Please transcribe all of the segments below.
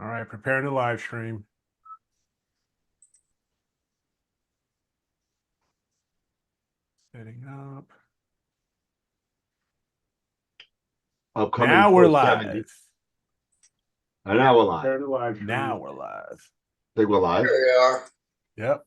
All right, preparing the live stream. Setting up. Upcoming Now we're 470. live. And now we're live. Now we're live. Think we're live. Here we are. Yep.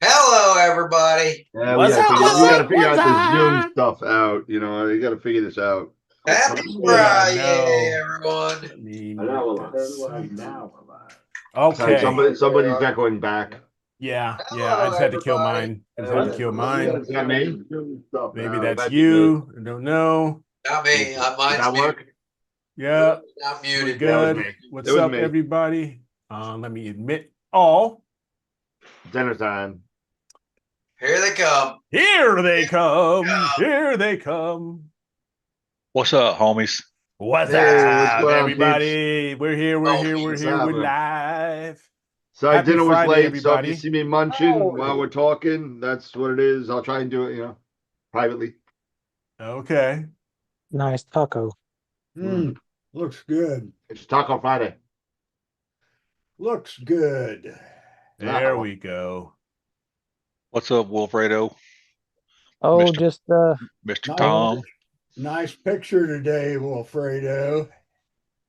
Hello, everybody. Yeah, What's up? we What's gotta up? figure What's out this Zoom up? stuff out. You know, you gotta figure this out. Happy Yeah, Friday, no. everyone. Let me And now we're make live. this. Now we're live. Okay. Sorry, somebody's echoing back. Yeah. I Hello, just had to kill everybody. mine. I just had to kill mine. Is that me? Maybe No, that's that'd be you. I don't know. Not me. Does Mine's that muted. work? Yeah. Not We're muted. That was good. me. What's It was up, me. everybody? Let me admit all. Dinner time. Here they come. Here they come. Here they come. What's up, homies? What's Hey, what's up, going on, everybody? We're here. We're here. We're What's here. We're happening? live. Sorry, Happy dinner was Friday, late. So if everybody. you see me munching while we're talking, that's what it is. I'll try and do it, privately. Okay. Nice taco. Looks good. It's Taco Friday. Looks good. There we go. What's up, Wolfredo? Oh, Mr. just Mr. Tom. Nice picture today, Wilfredo.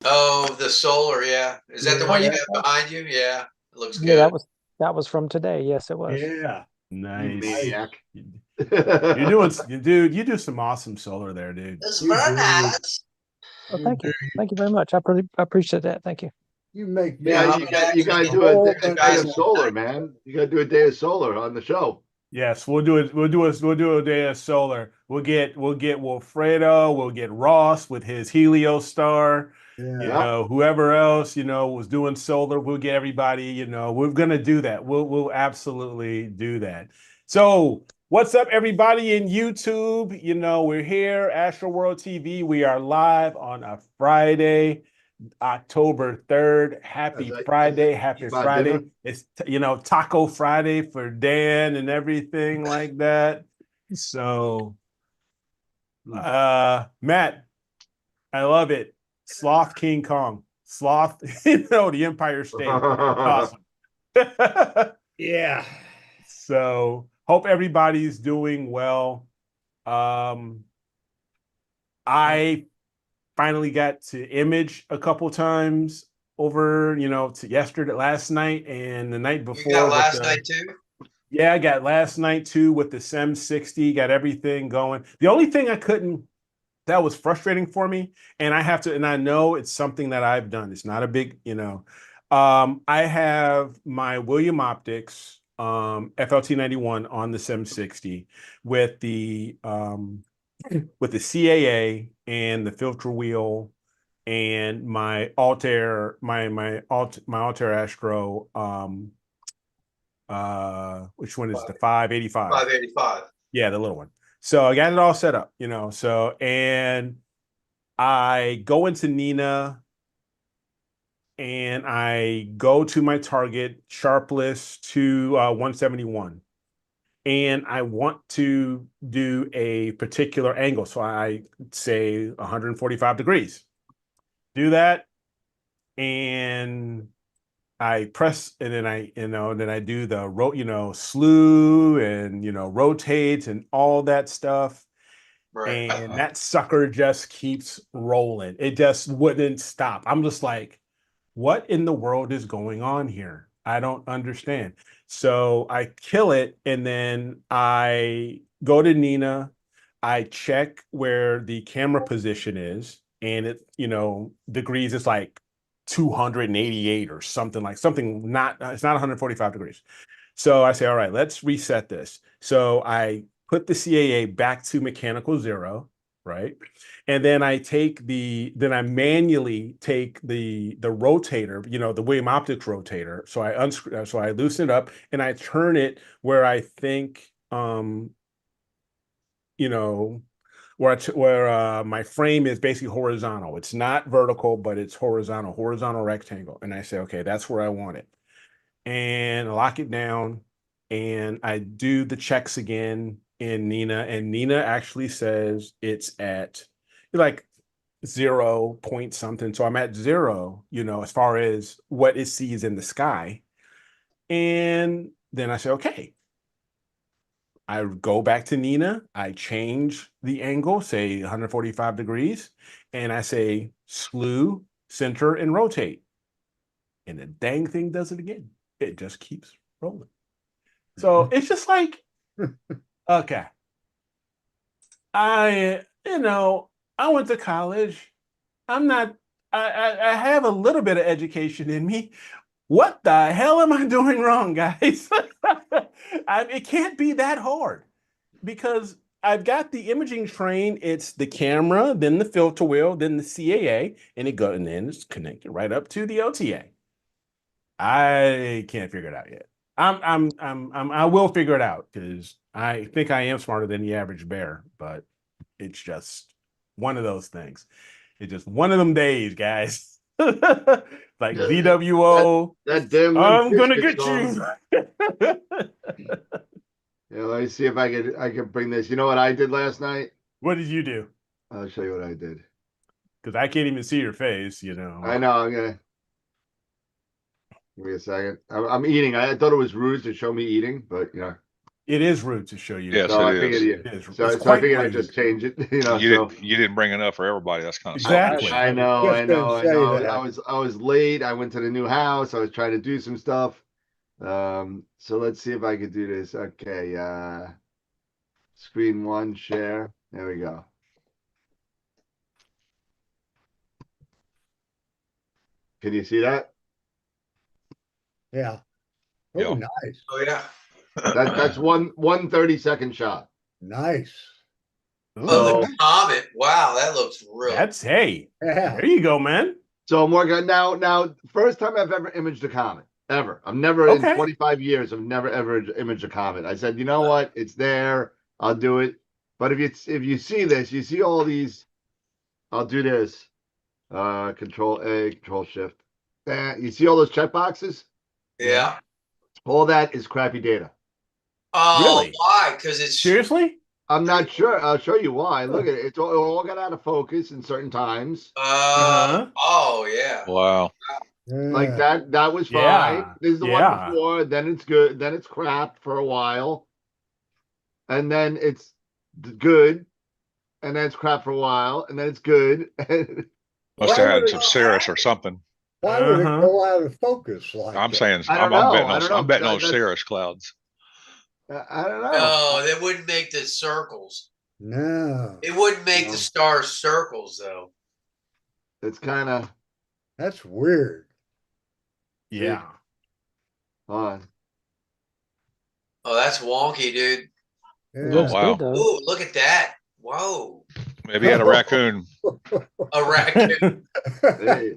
Oh, the solar, yeah. Is that the one you Yeah. got behind you? Yeah. It looks yeah, good. that was from today. Yes, it was. Yeah. Nice. Maniac. You're doing, dude. You do some awesome solar there, dude. It's You very do. nice. Oh, thank you. Thank you very much. I appreciate that. Thank you. You make me. Yeah, Yeah, you gotta do a day of solar, man. You gotta do a day of solar on the show. Yes, we'll do it. We'll do a day of solar. We'll get Wilfredo. We'll get Ross with his Helios star. Yeah. You know, whoever else, was doing solar, we'll get everybody, we're gonna do that. We'll absolutely do that. So what's up, everybody in YouTube? We're here, AstroWorld TV. We are live on a Friday, October 3rd. Happy Friday. Happy Friday. Dinner? It's Taco Friday for Dan and everything like that. So Matt, I love it. Sloth King Kong. Sloth, the Empire State. Awesome. Yeah. So hope everybody's doing well. I finally got to image a couple times over, to last night and the night before. You got last night too? Yeah, I got last night too with the S6Ep70, got everything going. The only thing that was frustrating for me, and I know it's something that I've done. It's not a big, I have my William Optics FLT91 on the S6Ep70 with the CAA and the filter wheel and my Altair Astro which one is the 585? 585. Yeah, the little one. So I got it all set up, and I go into Nina and I go to my target sharpless to 171. And I want to do a particular angle. So I say 145 degrees. Do that. And I press, and then I do the slew and rotate and all that stuff. Right. And that sucker just keeps rolling. It just wouldn't stop. I'm just like, what in the world is going on here? I don't understand. So I kill it, and then I go to Nina. I check where the camera position is, and it, degrees is like 288 or something not, it's not 145 degrees. So I say, all right, let's reset this. So I put the CAA back to mechanical 0, right? And then I manually take the rotator, the William Optics rotator. So I loosen it up and I turn it where I think, where my frame is basically horizontal. It's not vertical, but it's horizontal rectangle. And I say, okay, that's where I want it. And I lock it down and I do the checks again in Nina, and Nina actually says it's at like 0 point something. So I'm at 0, as far as what it sees in the sky. And then I say, okay. I go back to Nina. I change the angle, say 145 degrees, and I say slew, center, and rotate. And the dang thing does it again. It just keeps rolling. So it's just like, okay. I went to college. I have a little bit of education in me. What the hell am I doing wrong, guys? It can't be that hard because I've got the imaging train. It's the camera, then the filter wheel, then the CAA, and then it's connected right up to the OTA. I can't figure it out yet. I will figure it out because I think I am smarter than the average bear, but it's just one of those things. It's just one of them days, guys. Like ZWO, That damn I'm gonna Limp get Bizkit you. song. Yeah, let me see if I could bring this. You know what I did last night? What did you do? I'll show you what I did. Because I can't even see your face, I know. I'm gonna give me a second. I'm eating. I thought it was rude to show me eating, but It is rude to show you. Yes, so it I figured is. you. It is. So It's I quite figured I'd rude. just change it. You So didn't bring enough for everybody. That's kind of Exactly. I know. Just gonna say that. I was late. I went to the new house. I was trying to do some stuff. So let's see if I could do this. Okay. Screen one, share. There we go. Can you see that? Yeah. Yeah. Oh, nice. Oh, yeah. That's one 30-second shot. Nice. Oh, So- the comet. Wow, that looks real. Hey, Yeah. there you go, man. So I'm working now. First time I've ever imaged a comet. Ever. I've never in Okay. 25 years. I've never ever imaged a comet. I said, you know what? It's there. I'll do it. But if you see this, you see all these. I'll do this. Control A, Control Shift. You see all those check boxes? Yeah. All that is crappy data. Oh, Really? why? Because it's Seriously? I'm not sure. I'll show you why. Look at it. It all got out of focus in certain times. Uh-huh. Oh, yeah. Wow. Like Yeah. that was fine. Yeah. This is the Yeah. one before. Then it's good. Then it's crap for a while. And then it's good. And then it's crap for a while. And then it's good. Must Why have had would some it- Cirrus or something. Why would it Uh-huh. go out of focus like I'm that? saying I don't I'm know. betting I on don't know. I'm betting on That's- Cirrus clouds. I don't know. No, they wouldn't make the circles. No. It wouldn't make No. the stars circles, though. It's kind of That's weird. Yeah. on. Oh, that's wonky, dude. Yeah. Looks wow. good though. Ooh, look at that. Whoa. Maybe he had a raccoon. A raccoon. Hey,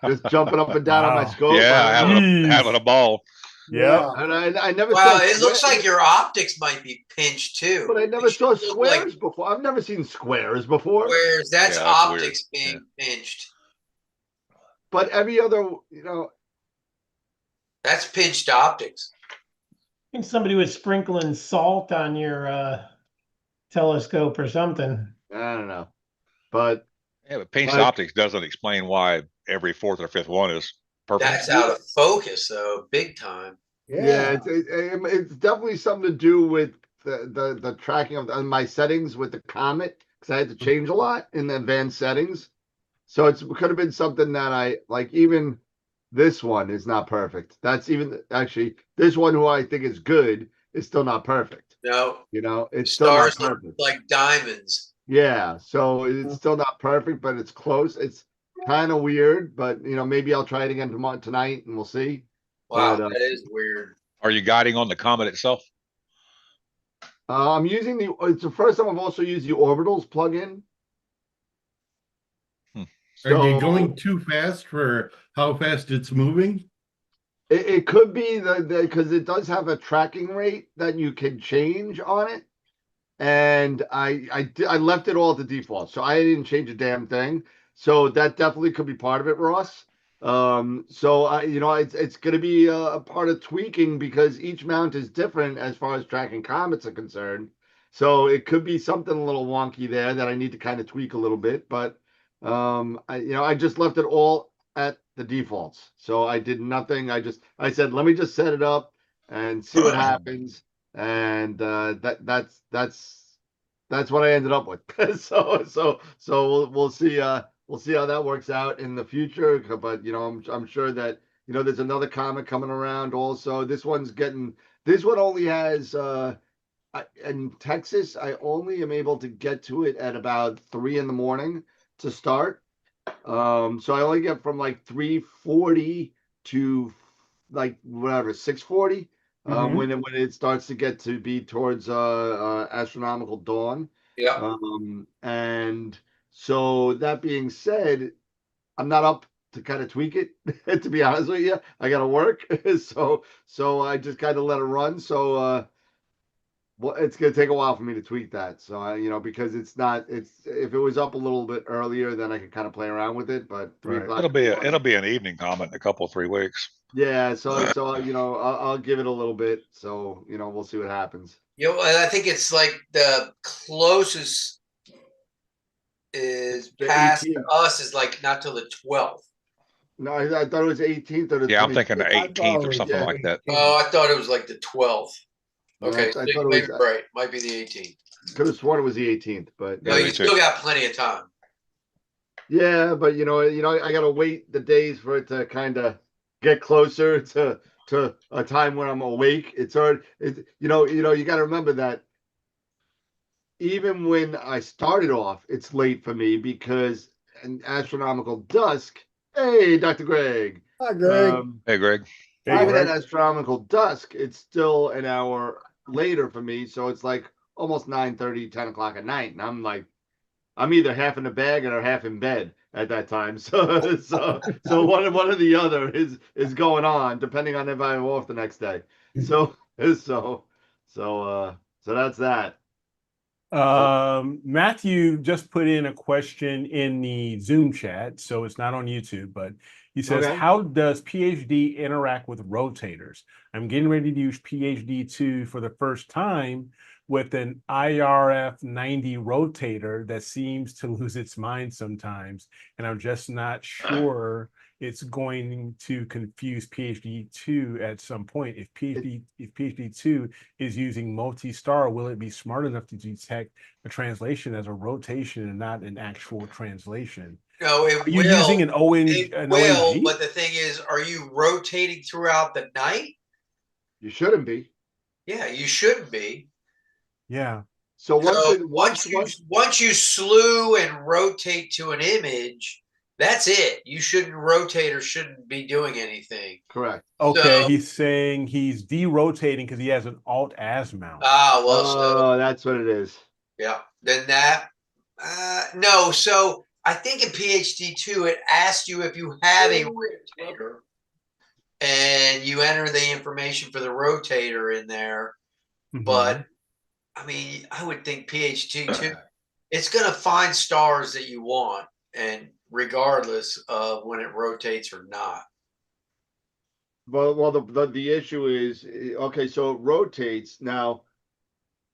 just jumping up and down on my Wow. scope. Yeah, I don't know. Jeez. having a ball. Yeah. And I never Wow, saw it looks square- like your optics might be pinched too. But I never It saw should look like squares before. I've never seen squares before. squares. That's Yeah, that's weird. optics being pinched. But every other, That's pinched optics. I think somebody was sprinkling salt on your telescope or something. I don't know. But Yeah, but pinched Like- optics doesn't explain why every fourth or fifth one is perfect. That's out of focus, though, big time. yeah, it's definitely something to do with the tracking of my settings with the Comet because I had to change a lot in the advanced settings. So it could have been something that I like. Even this one is not perfect. That's even actually this one who I think is good is still not perfect. No, It's still not stars look perfect. like diamonds. Yeah, so it's still not perfect, but it's close. It's kind of weird, but maybe I'll try it again tomorrow tonight and we'll see. Wow, But, that is weird. Are you guiding on the comet itself? I'm using it's the first time I've also used the orbitals plugin. Are you So going too fast for how fast it's moving? it could be because it does have a tracking rate that you can change on it. And I left it all at the default, so I didn't change a damn thing. So that definitely could be part of it, Ross. So it's going to be a part of tweaking because each mount is different as far as tracking comets are concerned. So it could be something a little wonky there that I need to kind of tweak a little bit, but I just left it all at the defaults. So I did nothing. I said, let me just set it up and see what happens. And that's what I ended up with. So we'll see. We'll see how that works out in the future. But I'm sure that there's another comic coming around also. This one only has in Texas, I only am able to get to it at about 3 in the morning to start. So I only get from like 3:40 to like whatever 6:40. When it starts to get to be towards astronomical dawn. Yeah. And so that being said, I'm not up to kind of tweak it. To be honest with you, I got to work. So I just kind of let it run. So well, it's gonna take a while for me to tweak that. So because it's if it was up a little bit earlier, then I could kind of play around with it. But 3 o'clock. It'll be an evening comment in a couple 3 weeks. Yeah. So I'll give it a little bit. So we'll see what happens. And I think it's like the closest is The past 18th. us is like not till the 12th. No, I thought it was 18th or the Yeah, I'm 20th. thinking the 18th or something like that. Oh, I thought it was like the 12th. No, Okay, I so thought you it may was. be right. Might be the 18th. Could have sworn it was the 18th, but No, Yeah, you me too. still got plenty of time. yeah, but I gotta wait the days for it to kind of get closer to a time when I'm awake. You got to remember that even when I started off, it's late for me because an astronomical dusk. Hey, Dr. Greg. Hi, Greg. Hey, Greg. Hey, Even at Greg. astronomical dusk, it's still an hour later for me. So it's like almost 9:30, 10 o'clock at night. And I'm like, I'm either half in the bag or half in bed at that time. So one or the other is going on, depending on if I'm off the next day. So that's that. Matthew just put in a question in the Zoom chat, so it's not on YouTube, but he says, Okay. how does PhD interact with rotators? I'm getting ready to use PhD 2 for the first time with an IRF 90 rotator that seems to lose its mind sometimes, and I'm just not sure it's going to confuse PhD 2 at some point. If PhD 2 is using multi-star, will it be smart enough to detect a translation as a rotation and not an actual translation? No, it Are you will. using an It will, ONG? but the thing is, are you rotating throughout the night? You shouldn't be. Yeah, you shouldn't be. Yeah. So once you slew and rotate to an image, that's it. You shouldn't rotate or shouldn't be doing anything. correct. Okay, So- he's saying he's derotating because he has an alt-as mount. So That's what it is. yeah. Then that no. So I think in PhD 2, it asked you if you have a rotator, and you enter the information for the rotator in there. Mhm. But I mean, I would think PhD 2, it's going to find stars that you want, and regardless of when it rotates or not. Well, the issue is okay. So it rotates now.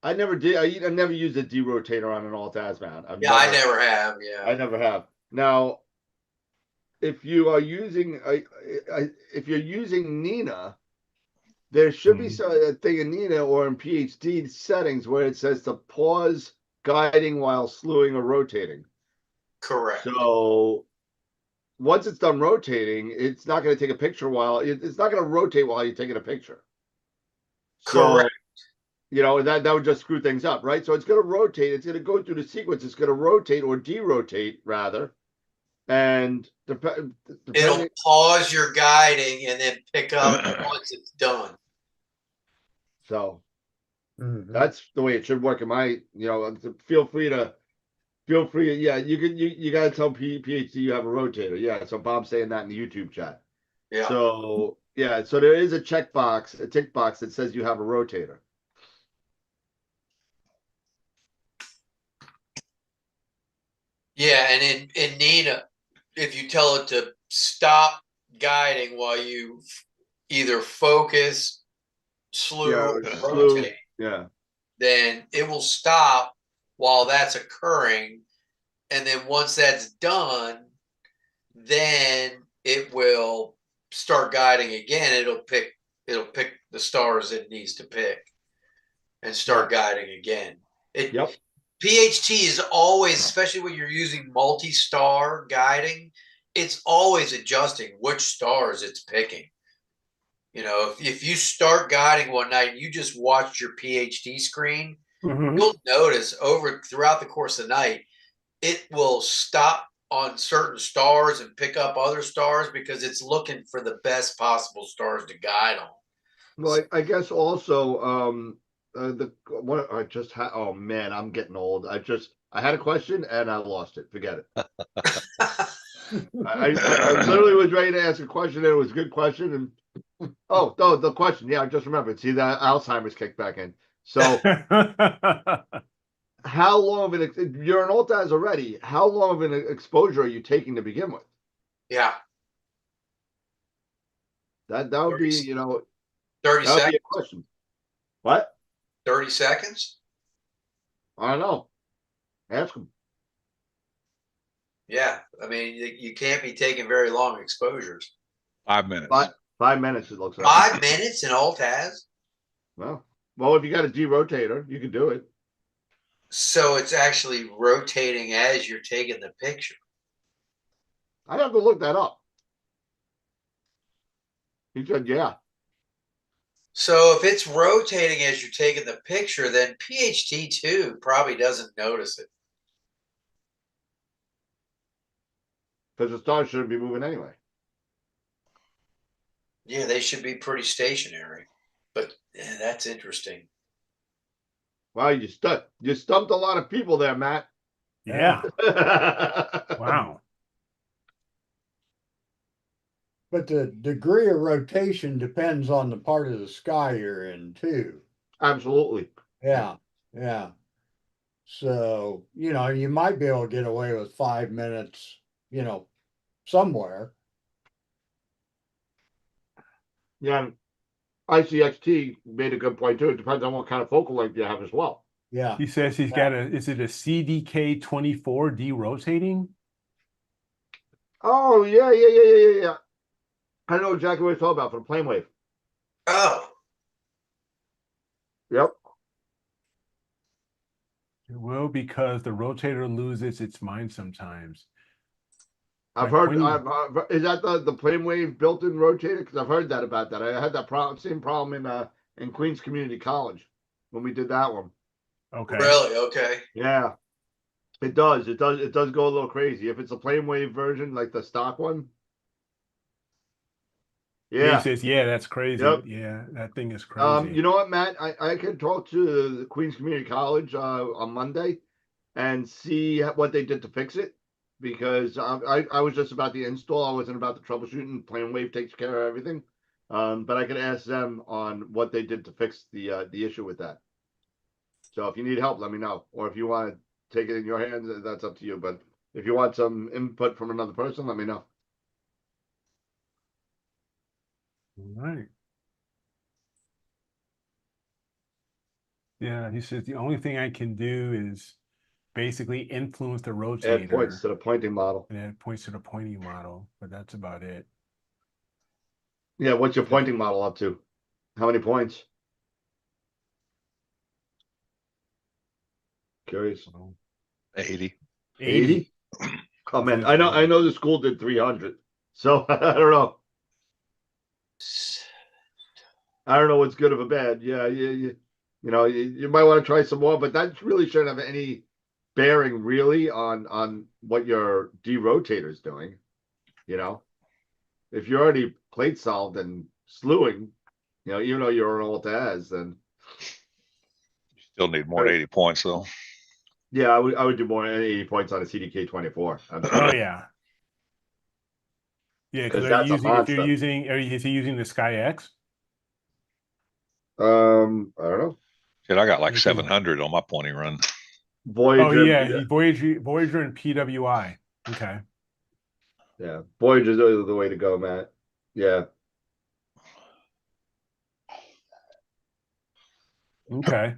I never did. I never used a derotator on an alt-as mount. Yeah, I never have. Yeah. I never have. Now, if you are using if you're using Nina, there should be a thing in Nina or in PhD settings where it says to pause guiding while slewing or rotating. Correct. So once it's done rotating, it's not going to take a picture while it's not going to rotate while you're taking a picture. Correct. That would just screw things up, right? So it's going to rotate. It's going to go through the sequence. It's going to rotate or derotate rather, and It'll pause your guiding and then pick up once it's done. So Mhm. that's the way it should work. Feel free to. Yeah, you got to tell PhD you have a rotator. Yeah, so Bob's saying that in the YouTube chat. Yeah. So yeah, so there is a tick box that says you have a rotator. Yeah, and in Nina, if you tell it to stop guiding while you either focus, slew, or rotate, Yeah. then it will stop while that's occurring. And then once that's done, then it will start guiding again. It'll pick the stars it needs to pick and start guiding again. Yep. PHT is always, especially when you're using multi-star guiding, it's always adjusting which stars it's picking. You know, if you start guiding one night and you just watch your PHT screen, you'll notice throughout the course of the night, it will stop on certain stars and pick up other stars because it's looking for the best possible stars to guide on. Well, I guess also the what I just had. Oh man, I'm getting old. I had a question and I lost it. Forget it. I literally was ready to ask a question and it was a good question. And oh, no, the question. Yeah, I just remembered. See, that Alzheimer's kicked back in. So how long of an you're an Altaz already? How long of an exposure are you taking to begin with? Yeah. That would be, 30 that would 30 be seconds. a question. What? 30 seconds. I don't know. Ask him. Yeah. I mean, you can't be taking very long exposures. 5 minutes. 5 minutes, it looks like. 5 minutes in Altaz. Well, if you got a derotator, you can do it. So it's actually rotating as you're taking the picture. I have to look that up. He said, yeah. So if it's rotating as you're taking the picture, then PHT2 probably doesn't notice it. Because the stars shouldn't be moving anyway. Yeah, they should be pretty stationary. But yeah, that's interesting. Wow, you stumped a lot of people there, Matt. Yeah. Wow. But the degree of rotation depends on the part of the sky you're in too. Absolutely. Yeah, yeah. So, you might be able to get away with 5 minutes, somewhere. Yeah. And ICXT made a good point too. It depends on what kind of focal length you have as well. Yeah. He says he's got is it a CDK24 derotating? Oh, yeah. I know exactly what you're talking about for the plane wave. Oh. Yep. Well, because the rotator loses its mind sometimes. I've Like heard. when Is that the plane wave built-in rotator? Because I've heard that about that. I had that same problem in Queens Community College when we did that one. Okay. Really? Okay. Yeah, it does. It does go a little crazy if it's a plane wave version, like the stock one. Yeah, he Yeah. says, yeah, that's crazy. Yep. Yeah, that thing is crazy. You know what, Matt? I could talk to the Queens Community College on Monday and see what they did to fix it, because I was just about the install. I wasn't about the troubleshooting. Plane wave takes care of everything. But I could ask them on what they did to fix the issue with that. So if you need help, let me know. Or if you want to take it in your hands, that's up to you. But if you want some input from another person, let me know. All right. Yeah, he says the only thing I can do is basically influence the rotator. Add points to the pointing model. And add points to the pointing model, but that's about it. Yeah, what's your pointing model up to? How many points? Curious. 80. 80? Oh man, I know the school did 300. So I don't know. I don't know what's good or bad. Yeah, you might want to try some more, but that really shouldn't have any bearing really on what your derotator is doing. If you're already plate solved and slewing, even though you're an Altaz, then You still need more than 80 points though. yeah, I would do more than 80 points on a CDK 24. Oh yeah. Yeah, because that's a monster. is he using the Sky X? I don't know. Shit, I got like 700 on my pointing run. Voyager. Oh yeah, Voyager and PWI. Okay. Yeah, Voyager's the way to go, Matt. Yeah. Okay.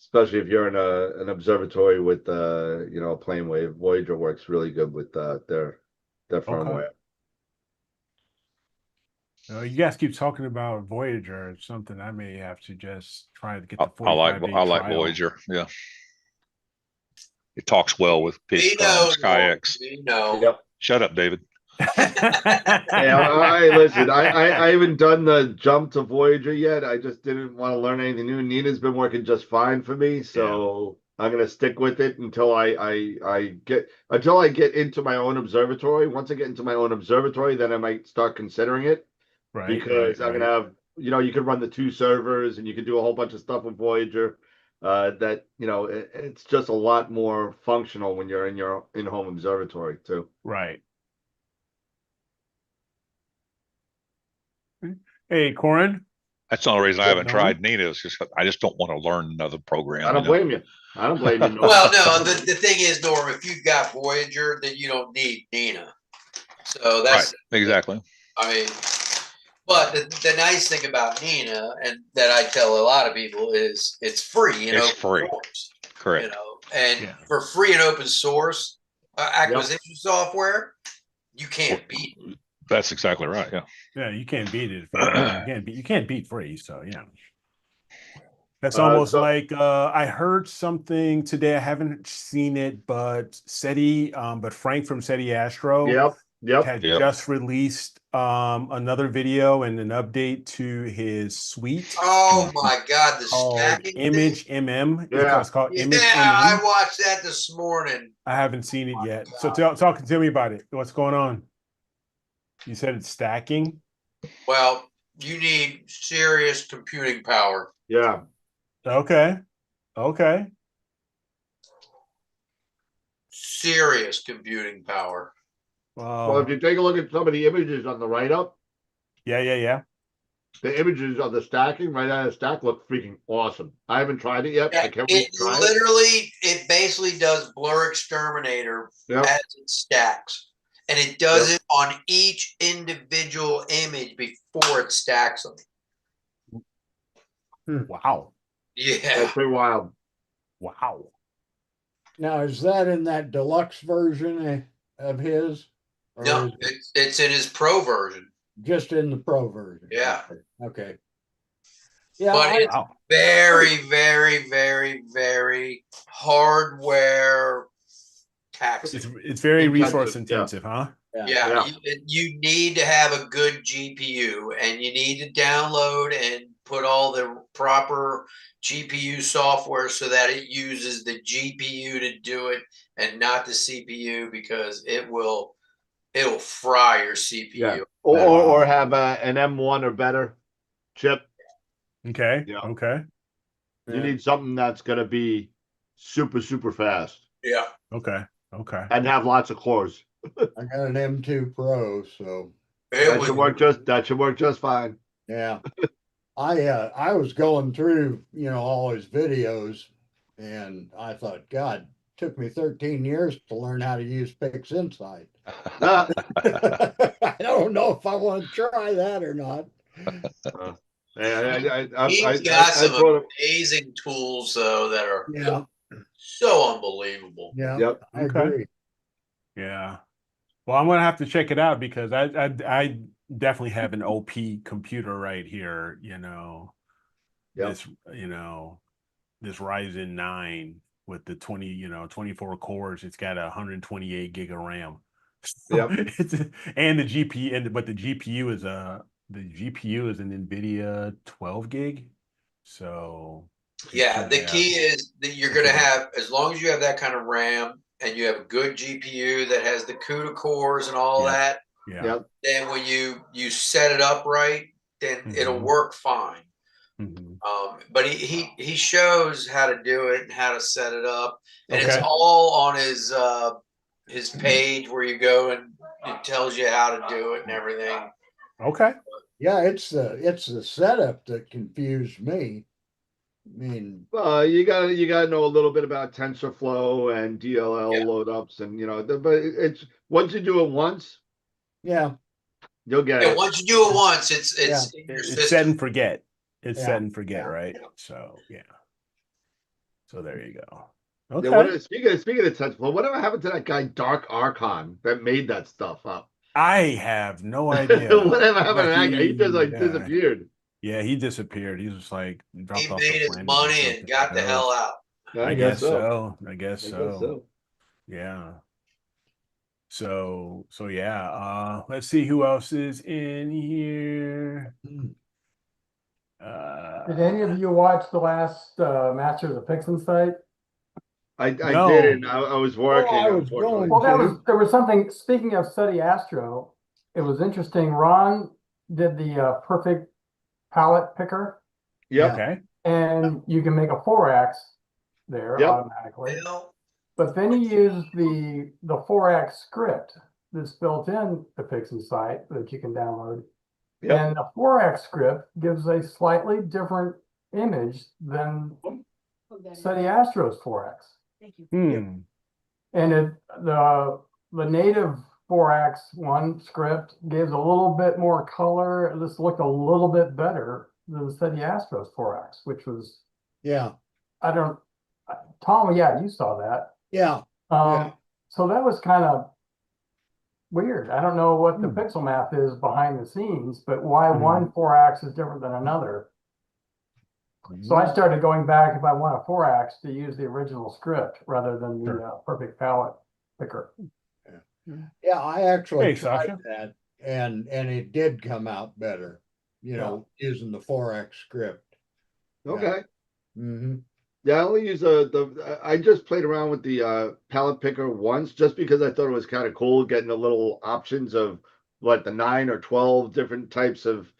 especially if you're in an observatory with you know, a plane wave. Voyager works really good with their firmware. You guys keep talking about Voyager. It's something I may have to just try to get the I like 45-day I like trial. Voyager. Yeah, it talks well with We know, SkyX. we know. Yep. Shut up, David. Yeah, I listen. I haven't done the jump to Voyager yet. I just didn't want to learn anything new. Nina's been working just fine for me, so I'm gonna stick with it until I get into my own observatory. Once I get into my own observatory, then I might start considering it Right, because I'm gonna have, you know, you can run the 2 servers and you can do a whole bunch of stuff with Voyager. That, you know, it's just a lot more functional when you're in your in-home observatory too. right. Hey, Corin. That's the only reason I Yeah, haven't no. tried Nina is just I just don't want to learn another program. I don't blame you. I don't blame you. No. Well, no, the thing is, Norm, if you've got Voyager, then you don't need Nina. So that's Right, exactly. I mean, but the nice thing about Nina, and that I tell a lot of people, is it's free. You know, It's free. Correct. You know, and Yeah. for free and open source acquisition software, you can't beat it. That's exactly right. Yeah. Yeah, you can't beat it. You can't beat free. So yeah. That's almost like I heard something today. I haven't seen it, but SETI, but Frank from SETI Astro had just released another video and an update to his suite. Oh my God, the stacking Image thing? MM. Yeah. It's called Image Yeah, MM. I watched that this morning. I haven't seen it yet. So talk to me about it. What's going on? You said it's stacking. Well, you need serious computing power. Yeah. Okay. Okay. Serious computing power. Well, if you take a look at some of the images on the write up, yeah. the images of the stacking right out of the stack look freaking awesome. I haven't tried it yet. I can't wait to try it. It basically does Blur Exterminator Yep. as it stacks. And it does it on each individual image before it stacks them. Wow. Yeah. That's pretty wild. Wow. Now, is that in that deluxe version of his? Or No, it's in his pro version. Just in the pro version. Yeah. Okay. Yeah. But it's very, very, very, very hardware taxing. It's very resource intensive, huh? Yeah. You need to have a good GPU, and you need to download and put all the proper GPU software so that it uses the GPU to do it and not the CPU, because it'll fry your CPU. Yeah. Or have an M1 or better chip. Okay. Yeah. Okay. You need something that's going to be super, super fast. Yeah. Okay. Okay. And have lots of cores. I got an M2 Pro, so that should work just fine. Yeah. I was going through, all his videos, and I thought, God, it took me 13 years to learn how to use PixInsight. I don't know if I want to try that or not. He's got some amazing tools, though, that are so unbelievable. Yeah. Yep. I agree. Yeah. Well, I'm gonna have to check it out because I definitely have an OP computer right here. This this Ryzen 9 with the 24 cores. It's got 128 gig of RAM. So and the GPU, but the GPU is an NVIDIA 12 gig. So the key is that you're going to have, as long as you have that kind of RAM and you have a good GPU that has the CUDA cores and all that, then when you set it up right, then it'll work fine. But he shows how to do it and how to set it up, and it's all on his page where you go and it tells you how to do it and everything. Okay. Yeah, it's the setup that confused me. I mean, you gotta know a little bit about TensorFlow and DLL loadups, and but it's once you do it once, you'll get it. Once you do it once, it's set and forget. It's set and forget, right? So So there you go. Yeah, Okay. speaking of tentacles, whatever happened to that guy Dark Archon that made that stuff up? I have no idea. Whatever happened to Like that guy? He just like yeah, disappeared. yeah, he disappeared. He was like He dropped off the made his planet or money and something. got the hell Ghost. out. I guess so. I guess I guess so. so. Yeah. So yeah. Let's see who else is in here. Did any of you watch the last Masters of Pixel site? I No. didn't. I was working. I was unfortunately. going Well, there was something. Speaking of Study Astro, it was interesting. Ron did the perfect palette picker, Yep. Okay. and you can make a 4-ax there Yep. automatically. Well, But then he used the 4-ax script that's built in the Pixel site that you can download. Yep. And the 4-ax script gives a slightly different image than Study Astro's 4-ax. Hmm. And the native 4-ax one script gives a little bit more color. This looked a little bit better than Study Astro's 4-ax, which was, Yeah. Tom, yeah, you saw that. Yeah. So that was kind of weird. I don't know what the Hmm. pixel math is behind the scenes, but why Mhm. one 4-ax is different than another. So I started going back, if I want a 4-ax, to use the original script rather than the perfect palette picker. Yeah, I actually Hey, tried Sasha. that and it did come out better, using the 4X script. Okay. Mm-hmm. Yeah, I only use I just played around with the palette picker once just because I thought it was kind of cool getting the little options of what the 9 or 12 different types of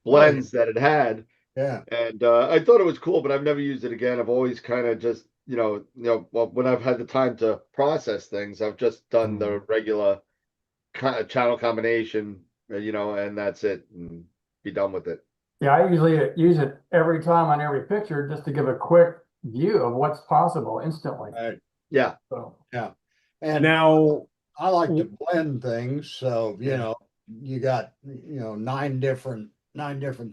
blends that it had. Yeah. And I thought it was cool, but I've never used it again. I've always kind of just, well, when I've had the time to process things, I've just done the regular channel combination, and that's it, and be done with it. Yeah, I usually use it every time on every picture just to give a quick view of what's possible instantly. Right. Yeah. So Yeah. And Now, I like to blend things, so you got 9 different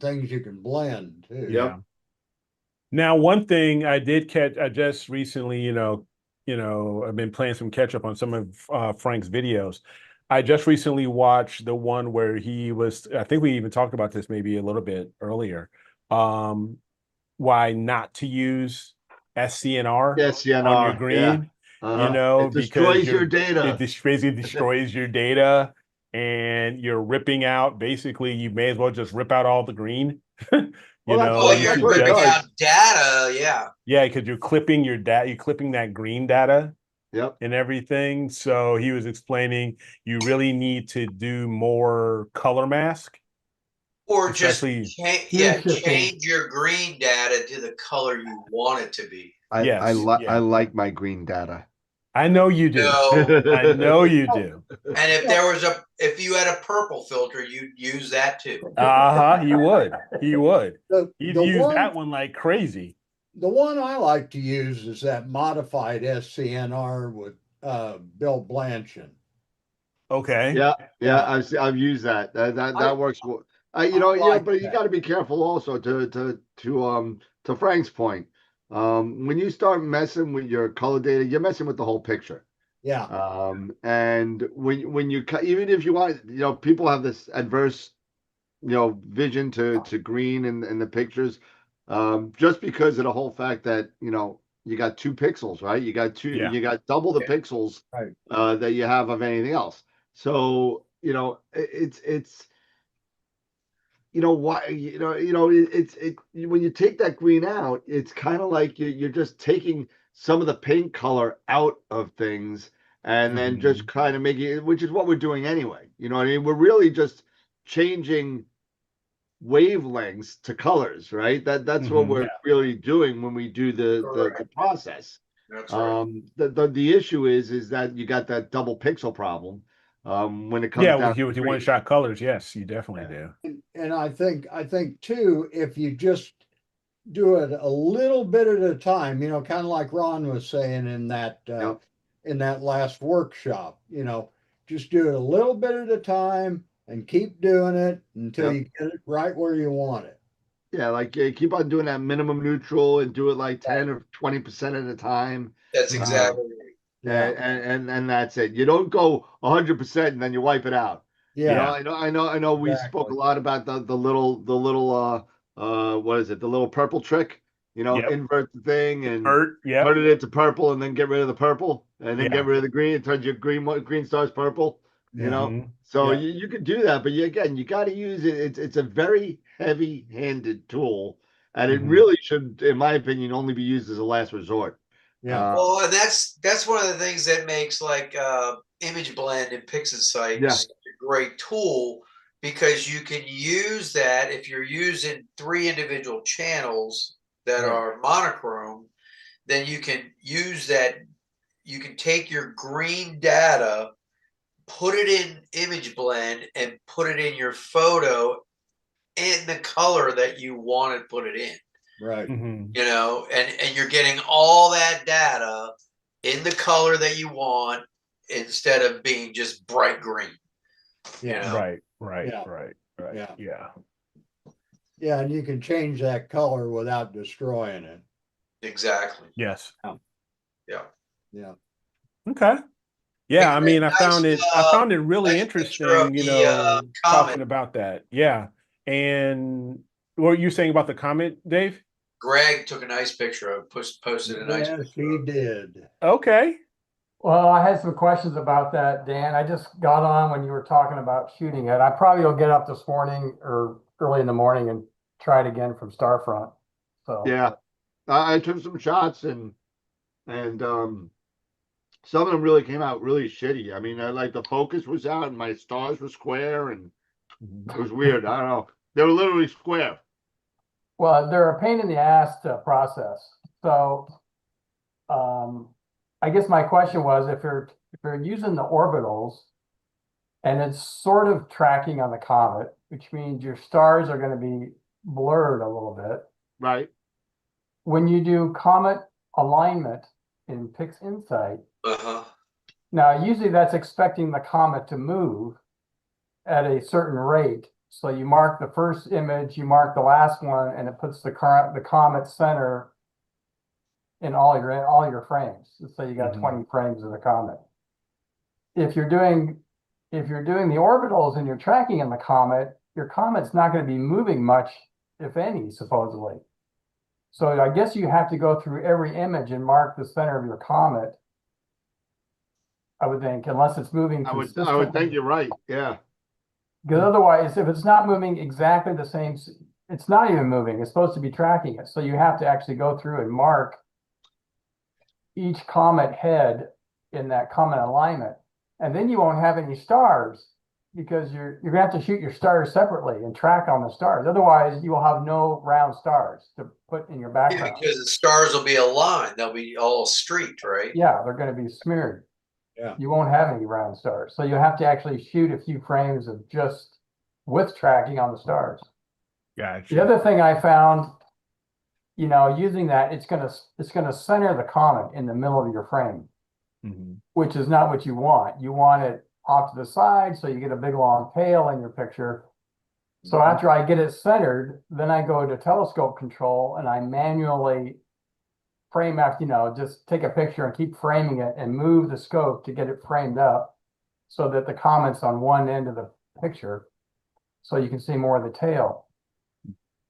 things you can blend too. yeah. Now, one thing I did catch, I just recently, I've been playing some catch up on some of Frank's videos. I just recently watched the one where he was, I think we even talked about this maybe a little bit earlier. Why not to use SCNR on your green, It destroys because your data. it basically destroys your data and you're ripping out, basically, you may as well just rip out all the green. you're ripping out data, yeah. Yeah, because you're clipping your data, you're clipping that green data. Yep. And everything. So he was explaining you really need to do more color mask. Or just especially change your green data to the color you want it to be. I like my green data. I know you do. No. I know you do. And if you had a purple filter, you'd use that too. He would. He would. He'd use one, that one like crazy. The one I like to use is that modified SCNR with Bill Blanchard. Okay. Yeah. I've used that. That works. But you got to be careful also to Frank's point. When you start messing with your color data, you're messing with the whole picture. Yeah. And when you even if you want, people have this adverse, vision to green in the pictures, just because of the whole fact that you got 2 pixels, right? You got double the pixels that you have of anything else. So it's why when you take that green out, it's kind of like you're just taking some of the paint color out of things and then just kind of making it, which is what we're doing anyway. You know what I mean? We're really just changing wavelengths to colors, right? That's what we're really doing when we do the process. That's right. The issue is that you got that double pixel problem when it comes down with your one-shot colors. Yes, you definitely do. And I think too, if you just do it a little bit at a time, kind of like Ron was saying in that last workshop, just do it a little bit at a time and keep doing it until you get it right where you want it. Yeah, like keep on doing that minimum neutral and do it like 10 or 20% at a time. That's Mhm. exactly right. Yeah. And that's it. You don't go 100% and then you wipe it out. You know, Yeah. I know we spoke a Exactly. lot about the little what is it? The little purple trick, you know, Yep. invert the thing and Ert, yep. turn it into purple and then get rid of the purple and then Yeah. get rid of the green. It turns your green stars purple, you Yeah. know. Mhm. So Yeah. you could do that, but again, you got to use it. It's a very heavy-handed tool, and it Mhm. really should, in my opinion, only be used as a last resort. Yeah. Well, and that's one of the things that makes like image blend and PixInsight Yeah. such a great tool, because you can use that if you're using 3 individual channels that Right. are monochrome, then you can use that. You can take your green data, put it in image blend, and put it in your photo in the color that you want to put it in. Right. Mhm. You know, and you're getting all that data in the color that you want instead of being just bright green. You Yeah. know, Right, right, Yeah. right, right. Yeah. Yeah. Yeah. And you can change that color without destroying it. exactly. Yes. Yeah. Yeah. Okay. Hey, Yeah, I Greg, mean, I found it really nice picture of interesting, you the know, comet. talking about that. Yeah. And what were you saying about the comment, Dave? Greg took a nice picture of, posted a nice Yes, picture he of. did. Okay. Well, I had some questions about that, Dan. I just got on when you were talking about shooting it. I probably will get up this morning or early in the morning and try it again from Starfront. So Yeah, I took some shots and some of them really came out really shitty. I mean, like the focus was out and my stars were square and it was weird. I don't know. They were literally square. well, they're a pain in the ass to process. So I guess my question was if you're using the orbitals and it's sort of tracking on the comet, which means your stars are going to be blurred a little bit. Right. When you do comet alignment in PixInsight, Uh-huh. now usually that's expecting the comet to move at a certain rate. So you mark the first image, you mark the last one, and it puts the comet center in all your frames. So you got Mhm. 20 frames of the comet. If you're doing the orbitals and you're tracking in the comet, your comet's not going to be moving much, if any, supposedly. So I guess you have to go through every image and mark the center of your comet, I would think, unless it's moving I would consistently. think you're right. Yeah. Because otherwise, if it's not moving exactly the same, it's not even moving. It's supposed to be tracking it. So you have to actually go through and mark each comet head in that comet alignment. And then you won't have any stars because you're gonna have to shoot your stars separately and track on the stars. Otherwise, you will have no round stars to put in your Yeah, background. because the stars will be aligned. They'll be all streaked, right? Yeah, they're going to be smeared. Yeah. You won't have any round stars. So you have to actually shoot a few frames of just with tracking on the stars. Gotcha. The other thing I found, using that, it's gonna center the comet in the middle of your frame, Mhm. which is not what you want. You want it off to the side so you get a big long tail in your picture. So after I get it centered, then I go to telescope control and I manually frame after, just take a picture and keep framing it and move the scope to get it framed up so that the comet's on one end of the picture so you can see more of the tail.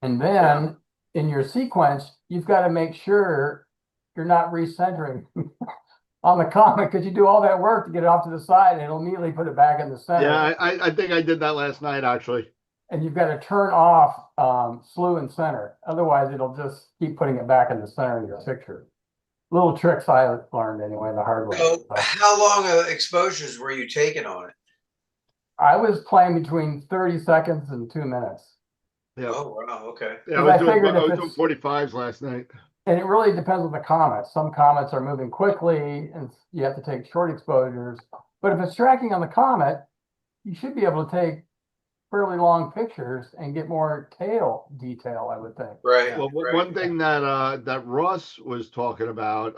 And then in your sequence, you've got to make sure you're not recentering on the comet because you do all that work to get it off to the side and it'll immediately put it back in the center. Yeah, I think I did that last night actually. And you've got to turn off slew and center. Otherwise, it'll just keep putting it back in the center of your picture. Little tricks I learned anyway, the hard way. So how long of exposures were you taking on it? I was playing between 30 seconds and 2 minutes. Yeah. Oh, wow. Okay. Yeah, I I was figured if doing it's- 45s last night. And it really depends on the comet. Some comets are moving quickly and you have to take short exposures. But if it's tracking on the comet, you should be able to take fairly long pictures and get more tail detail, I would think. Right. Well, right. one thing that Ross was talking about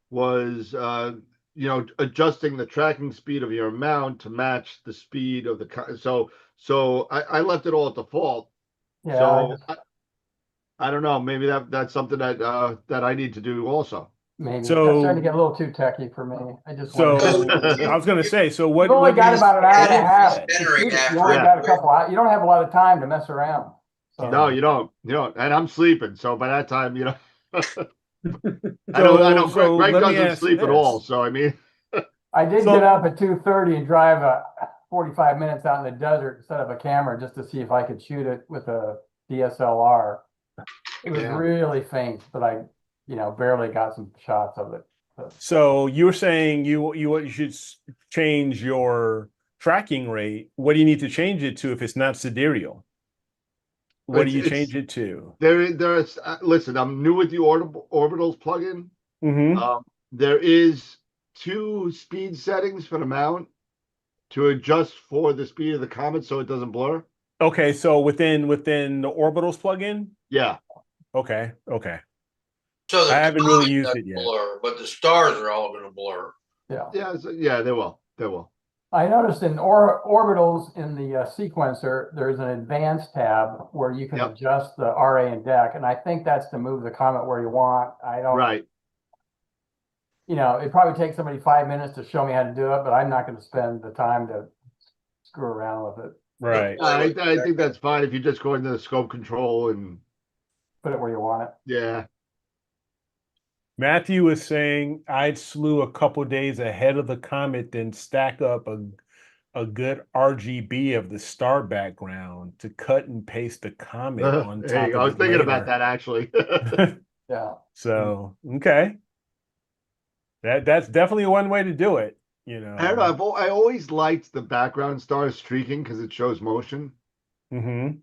was adjusting the tracking speed of your mount to match the speed of the so I left it all at default. Yeah, So I don't know. Maybe that's something that I need to do also. Maybe. So- That's starting to get a little too techy for me. I just So want I was gonna say, so what? You've only what got is- about an hour and a what is half that? to Entering shoot it. You after only Yeah. got a couple hours. You don't have a lot of time to mess around. So, No, you don't. You don't. And I'm sleeping. So by that time, you know, I know So Greg let me doesn't ask sleep at this. all. So I mean, I did So- get up at 2:30 and drive 45 minutes out in the desert and set up a camera just to see if I could shoot it with a DSLR. It was Yeah. really faint, but I, barely got some shots of it. So you were saying you should change your tracking rate. What do you need to change it to if it's not sidereal? What do you It's- change it to? there's listen. I'm new with the orbitals plugin. Mm-hmm. There is 2 speed settings for the mount to adjust for the speed of the comet so it doesn't blur. Okay, so within the orbitals plugin. Yeah. Okay. So the I haven't really comet used doesn't it yet. blur, but the stars are all going to blur. Yeah. Yeah, they will. They will. I noticed in orbitals in the sequencer, there's an advanced tab where you can Yep. adjust the RA and DEC, and I think that's to move the comet where you want. I don't, Right. It probably takes somebody 5 minutes to show me how to do it, but I'm not going to spend the time to screw around with it. Right. I think that's fine if you just go into the scope control and Put it where you want it. yeah. Matthew was saying I'd slew a couple days ahead of the comet, then stack up a good RGB of the star background to cut and paste the comet on There top you go. of I was it thinking about later. that actually. Yeah. So okay, that's definitely one way to do it. I don't know. I always liked the background stars streaking because it shows motion. Mm-hmm.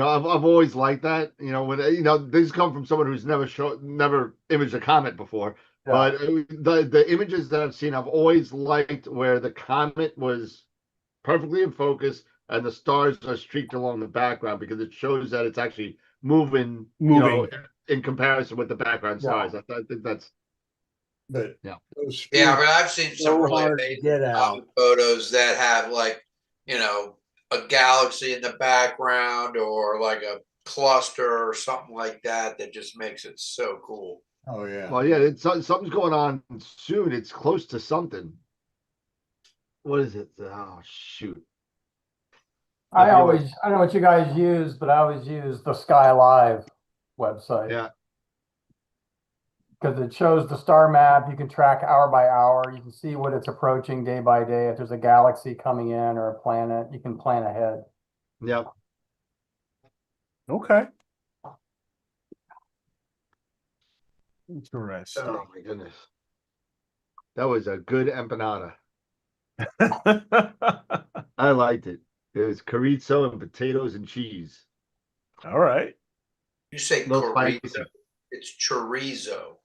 I've always liked that. When this come from someone who's never imaged a comet before. Yeah. But the images that I've seen, I've always liked where the comet was perfectly in focus and the stars are streaked along the background because it shows that it's actually moving. In comparison with the background Yeah. stars. I think that's But Yeah. those Yeah, streaks but I've seen some so really hard to amazing get out. comet photos that have a galaxy in the background or like a cluster or something like that just makes it so cool. Oh yeah. well, yeah. Something's going on soon. It's close to something. What is it? Oh shoot! I don't know what you guys use, but I always use the Sky Live website. Yeah. Because it shows the star map. You can track hour by hour. You can see what it's approaching day by day. If there's a galaxy coming in or a planet, you can plan ahead. Yep. Okay. Interesting. Oh my goodness. That was a good empanada. I liked it. It was chorizo and potatoes and cheese. All right. You say Little chorizo, spicy. it's chorizo.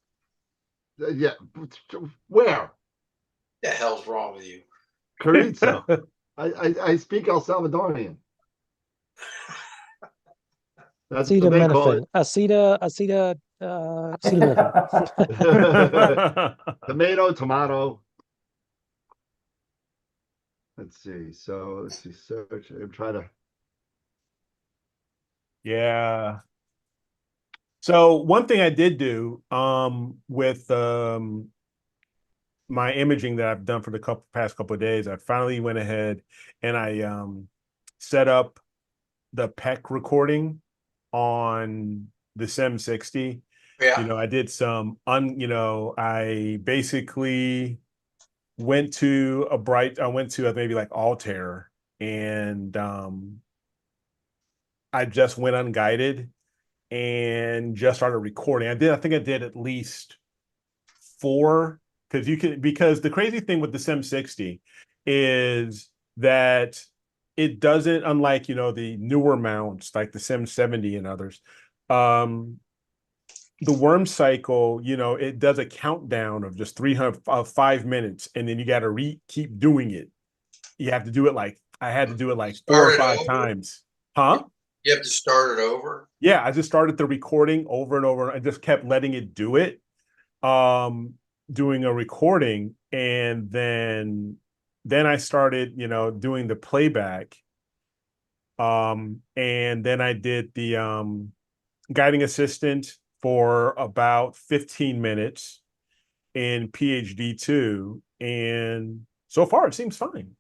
Yeah. Where? The hell's wrong with you? Chorizo. I speak El Salvadorian. That's what they call it. Acetaminophen. Tomato, tomato. Let's see. So let's see. Search. I'm trying to. Yeah. So one thing I did do with my imaging that I've done for the past couple of days, I finally went ahead and I set up the PEC recording on the S6Ep70. Yeah. I did some I basically went to maybe like Altair and I just went unguided and just started recording. I think I did at least 4 because the crazy thing with the S6Ep70 is that it doesn't, unlike the newer mounts like the S770 and others, the worm cycle, it does a countdown of just 5 minutes, and then you got to keep doing it. You have to do it I had to do it 4 or 5 times. Huh? You have to start it over. Yeah, I just started the recording over and over. I just kept letting it do it, doing a recording, and then I started, doing the playback. And then I did the guiding assistant for about 15 minutes in PhD2, and so far it seems fine.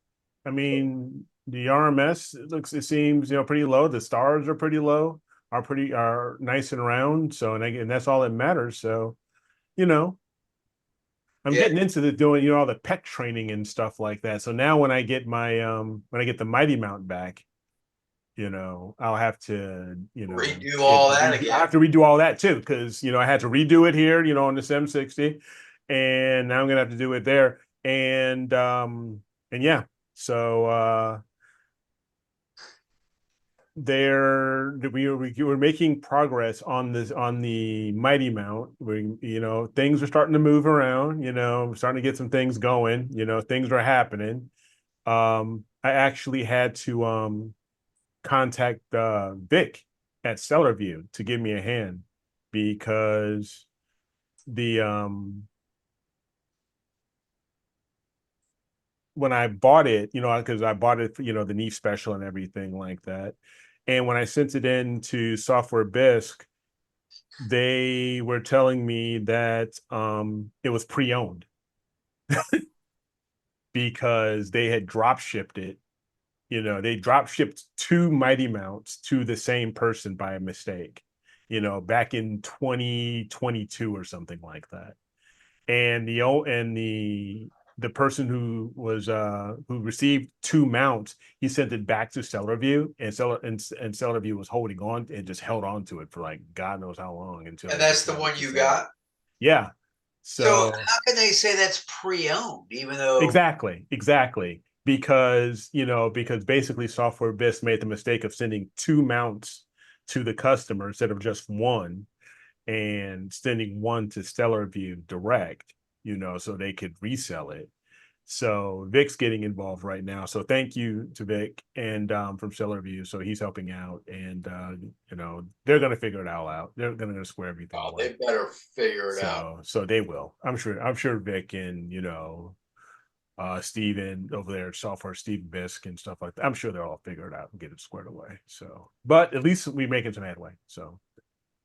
I mean, the RMS it seems pretty low. The stars are pretty low, are nice and round. So and that's all that matters. So, I'm Yeah. getting into doing all the pec training and stuff like that. So now when I get the Mighty Mount back, I'll have to Redo all that I again. have to redo all that too, because I had to redo it here on this M60, and now I'm gonna have to do it there, and yeah, so we were making progress on the Mighty Mount. Things are starting to move around, starting to get some things going, things are happening. I actually had to contact Vic at Stellar View to give me a hand, because the when I bought it, because I bought it for, the Neve special and everything like that. And when I sent it in to Software Bisque, they were telling me that it was pre-owned because they had drop shipped it. They drop shipped 2 Mighty Mounts to the same person by a mistake, back in 2022 or something like that. And the person who received 2 mounts, he sent it back to Stellar View, and Stellar View was holding on and just held on to it for like God knows how long until. And that's the one you got? Yeah. So how can they say that's pre-owned, even though Exactly. Because basically Software Bisque made the mistake of sending 2 mounts to the customer instead of just one, and sending one to Stellar View direct, so they could resell it. So Vic's getting involved right now. So thank you to Vic and from Stellar View. So he's helping out, and they're gonna figure it all out. They're gonna square everything away. they better figure it out. So they will. I'm sure Vic and Steven over there at Software, Steve Bisque and stuff like that. I'm sure they'll all figure it out and get it squared away. So, but at least we're making some headway. So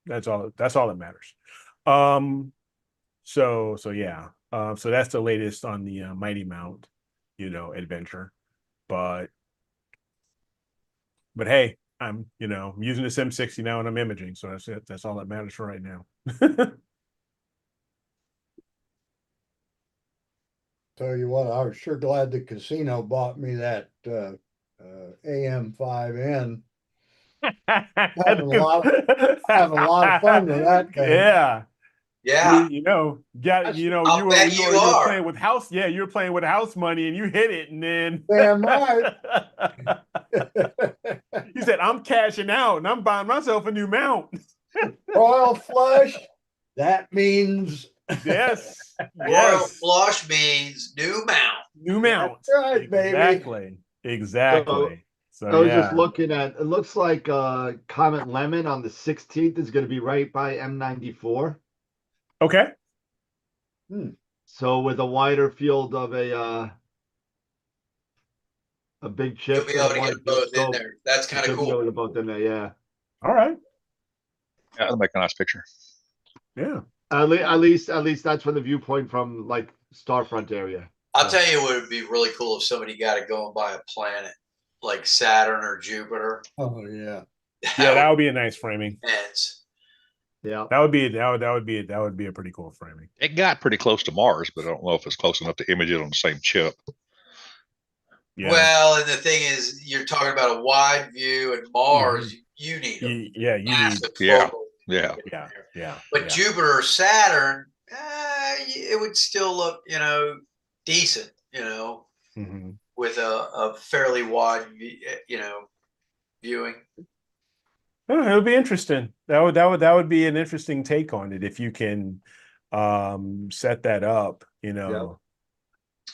that's all that matters. So yeah. So that's the latest on the Mighty Mount, adventure. But hey, I'm using the M60 now, and I'm imaging. So that's it. That's all that matters for right now. Tell you what, I was sure glad the casino bought me that AM5N. Having a lot of fun with that thing. Yeah. Yeah. You were playing with house. Yeah, you were playing with house money, and you hit it, and then damn right. You said, "I'm cashing out, and I'm buying myself a new mount." Royal flush. That means yes. Royal flush means new mount. New mount. That's right, baby. Exactly. So I was just looking at. It looks like Comet Lemon on the 16th is going to be right by M94. Okay. So with a wider field of a big chip, You'll be able to get both in there. That's kind of cool. Both in there, yeah. All right. Yeah, that'll make a nice picture. Yeah. At least that's from the viewpoint from like Starfront area. I'll tell you what would be really cool if somebody got to go and buy a planet like Saturn or Jupiter. Oh yeah. That would be a nice framing. Yeah. That would be a pretty cool framing. It got pretty close to Mars, but I don't know if it's close enough to image it on the same chip. Yeah. Well, and the thing is, you're talking about a wide view, and Mars, you need a massive focal. Yeah. But Jupiter or Saturn, it would still look, decent, with a fairly wide, viewing. Oh, it would be interesting. That would be an interesting take on it if you can set that up, Yeah.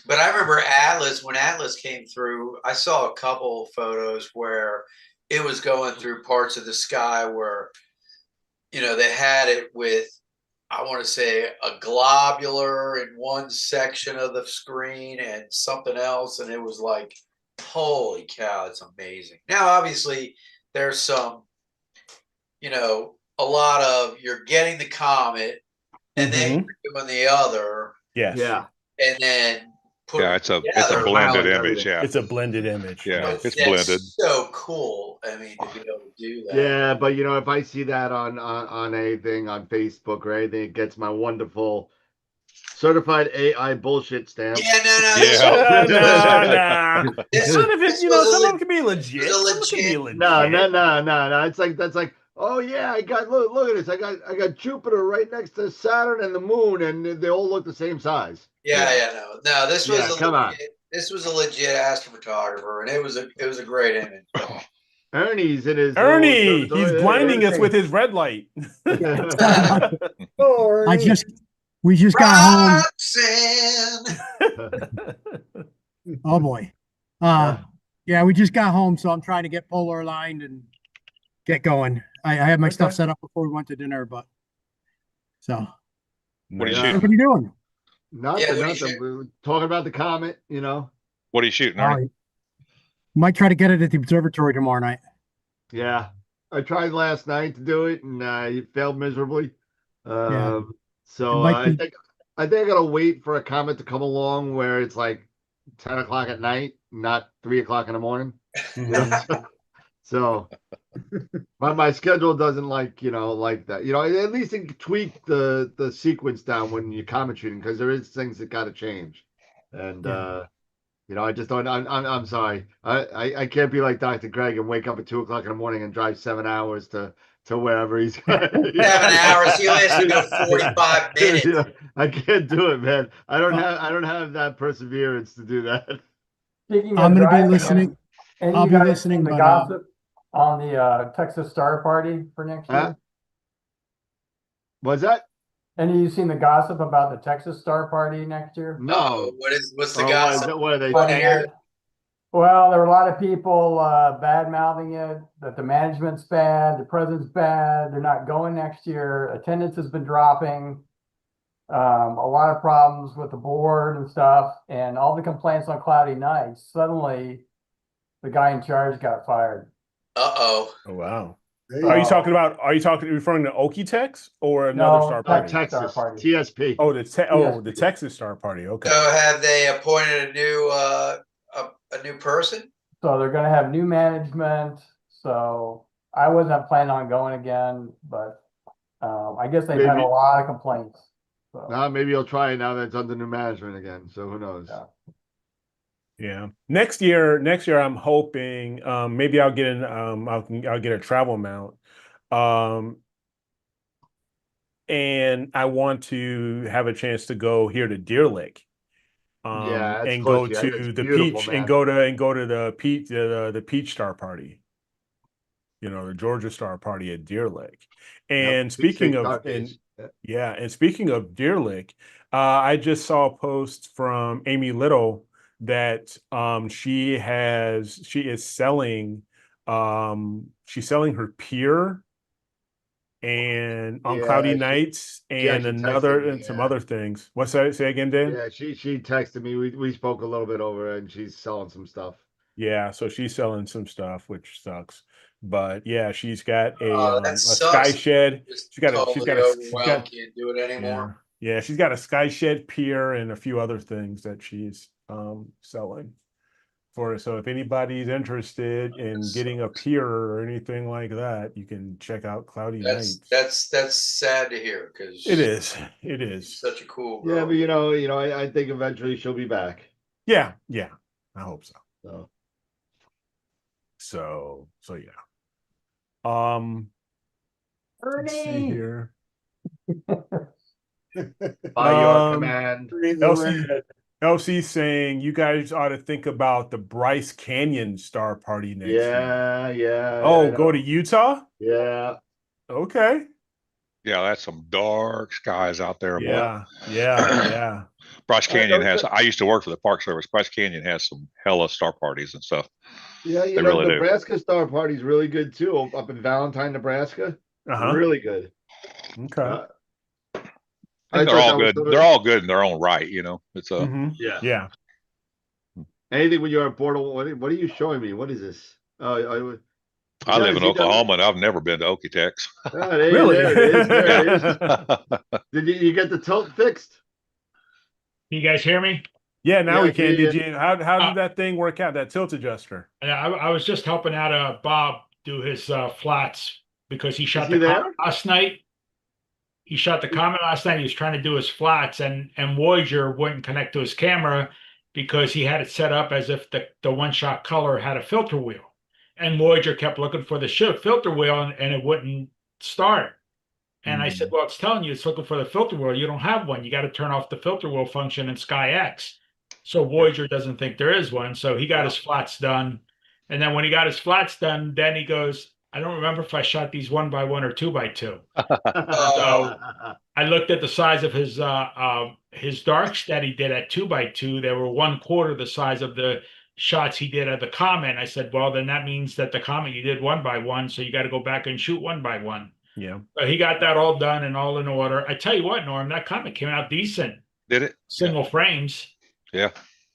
But I remember Atlas, when Atlas came through, I saw a couple photos where it was going through parts of the sky where, they had it with, I want to say, a globular in one section of the screen and something else. And it was like, holy cow, it's amazing. Now, obviously, there's some, a lot of you're getting the comet, and then Mhm. you're doing the other, Yes. Yeah. and then put Yeah, them it's a together. blended Highlight image. everything. Yeah, It's a blended image. yeah, Yes. it's That's blended. so cool. I mean, to be able to do that. Yeah, but you know, if I see that on anything on Facebook or anything, it gets my wonderful certified AI bullshit stamp. Yeah, no, Yeah. Nah. This, Some of it, this you know, was a some of le- them can be legit. was a Some of it can be legit- legit. No. It's like that's like, oh yeah, I got look at this. I got Jupiter right next to Saturn and the moon, and they all look the same size. no. This was Yeah, come on. This was a legit astrophotographer, and it was a great image. Ernie's in his Ernie, little, he's blinding us with his red light. Oh, I Ernie. just, we just got home. Roxanne. Oh boy. Yeah, we just got home, so I'm trying to get polar aligned and get going. I had my stuff set up before we went to dinner, but so What are you Yeah. shooting? what are you doing? Nothing, Yeah, what do you nothing. shoot? We were talking about the comet, you know. What are you shooting, All Ernie? right. Might try to get it at the observatory tomorrow night. Yeah, I tried last night to do it, and it failed miserably. Yeah. So It might I be- think I gotta wait for a comet to come along where it's like 10 o'clock at night, not 3 o'clock in the morning. Mhm. So my schedule doesn't like that. You know, at least it can tweak the sequence down when you're comet shooting, because there is things that got to change. And Yeah. you know, I just don't. I'm sorry. I can't be like Dr. Greg and wake up at 2 o'clock in the morning and drive 7 hours to wherever he's. 7 hours. He only has to go 45 minutes. Yeah, I can't do it, man. I don't have that perseverance to do that. Speaking I'm of gonna be driving, listening. any I'll of be you guys listening, seen the but, gossip on the Texas Star Party for next year? What's that? Any of you seen the gossip about the Texas Star Party next year? No. What's the Oh, gossip? what are they Friday saying? night? Well, there were a lot of people bad mouthing it, that the management's bad, the president's bad, they're not going next year. Attendance has been dropping. A lot of problems with the board and stuff, and all the complaints on cloudy nights. Suddenly, the guy in charge got fired. Uh-oh. Oh wow. Hey, Are you referring to Okie-Tex or another No, Star Texas Party? Texas Star Party. TSP. Oh, the TSP. Texas Star Party. Okay. So have they appointed a new person? So they're gonna have new management, so I wasn't planning on going again, but I guess they've had a Maybe. lot of complaints. So, Maybe he'll try it now that it's under new management again. So who knows? Yeah. Yeah. Next year, I'm hoping maybe I'll get I'll get a travel mount. And I want to have a chance to go here to Deer Lake. Yeah, that's And close. go Yeah, to it's the beautiful, Peach man. and go to the Peach Star Party. You know, the Georgia Star Party at Deer Lake. And Yep, speaking big of dark days. and speaking of Deer Lake, I just saw a post from Amy Little that she is selling she's selling her pier and on Yeah, cloudy she nights and actually texted me, some yeah. other things. What's that? Say again, Dan? Yeah, she texted me. We spoke a little bit over it, and she's selling some stuff. Yeah, so she's selling some stuff, which sucks. But yeah, she's got That a sucks. sky shed. Just She's got totally overwhelmed. Can't do it yeah, anymore. yeah, she's got a sky shed pier and a few other things that she's selling for. So if anybody's interested in getting a pier or anything like that, you can check out Cloudy Nights. That's sad to hear because It is. It is. such a cool Yeah, girl. but I think eventually she'll be back. Yeah, yeah. I hope so. So yeah. Let's see Ernie! here. By your command. LC saying you guys ought to think about the Bryce Canyon Star Party next year. Yeah. Oh, go to Utah? Yeah. Okay. Yeah, that's some dark skies out there. Boy. Yeah. Bryce Canyon I used to work for the Park Service. Bryce Canyon has some hella star parties and stuff. Yeah, They really do. Nebraska Star Party's really good too, up in Valentine, Nebraska. Really good. Okay. They're all good. They're all good in their own right, you know. It's yeah. Anything when you're on board, what are you showing me? What is this? I live in He does- Oklahoma and I've never been to Okie-Tex. Really? There it is. There it is. Yeah. Did you get the tilt fixed? You guys hear me? Yeah, now Yeah, we can. yeah. Did you? How did that thing work out? That tilt adjuster? I was just helping out Bob do his flats because he shot he the there? Comet last night. He shot the Comet last night. He was trying to do his flats, and Voyager wouldn't connect to his camera because he had it set up as if the one-shot color had a filter wheel, and Voyager kept looking for the filter wheel, and it wouldn't start. And I said, well, it's telling you it's looking for the filter wheel. You don't have one. You got to turn off the filter wheel function in SkyX. So Voyager doesn't think there is one. So he got his flats done. And then when he got his flats done, then he goes, I don't remember if I shot these 1x1 or 2x2. So I looked at the size of his darks that he did at 2x2. They were 1/4 the size of the shots he did at the Comet. I said, well, then that means that the Comet you did 1x1. So you got to go back and shoot 1x1. Yeah. So he got that all done and all in order. I tell you what, Norm, that Comet came out decent. Did it? Single frames. Yeah.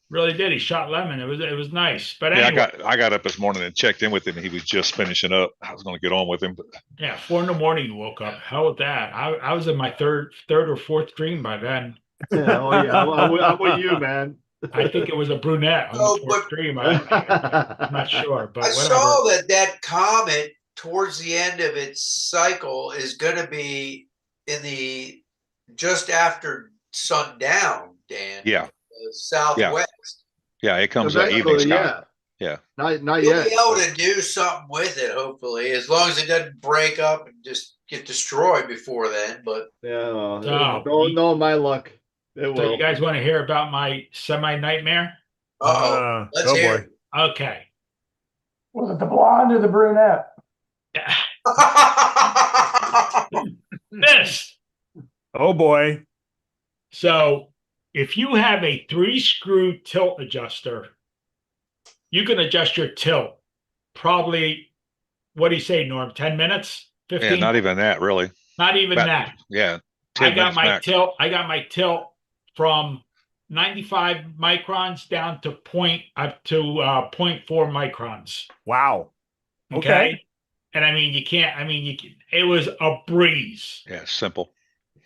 Really did. He shot lemon. It was nice. But anyway, I got up this morning and checked in with him. He was just finishing up. I was going to get on with him, but yeah, 4 a.m. you woke up. Hell with that. I was in my third or fourth dream by then. Yeah, oh yeah, I'm with you, man. I think it was a brunette on the fourth dream. I'm not sure, but I whatever. saw that comet towards the end of its cycle is going to be in the just after sundown, Dan. Yeah. Southwest. Yeah, it comes out evening sky. Yeah. Not You'll yet. be able to do something with it, hopefully, as long as it doesn't break up and just get destroyed before then. But Yeah, So, no, my luck. It So will. you guys want to hear about my semi-nightmare? let's hear it. Okay. Was it the blonde or the brunette? This. Oh boy. So if you have a 3-screw tilt adjuster, you can adjust your tilt probably, what do you say, Norm? 10 minutes? 15? Yeah, not even that, really. Not even that. Yeah. I got my tilt from 95 microns down to 0.4 microns. Wow. Okay. And I mean, it was a breeze. Yeah, simple.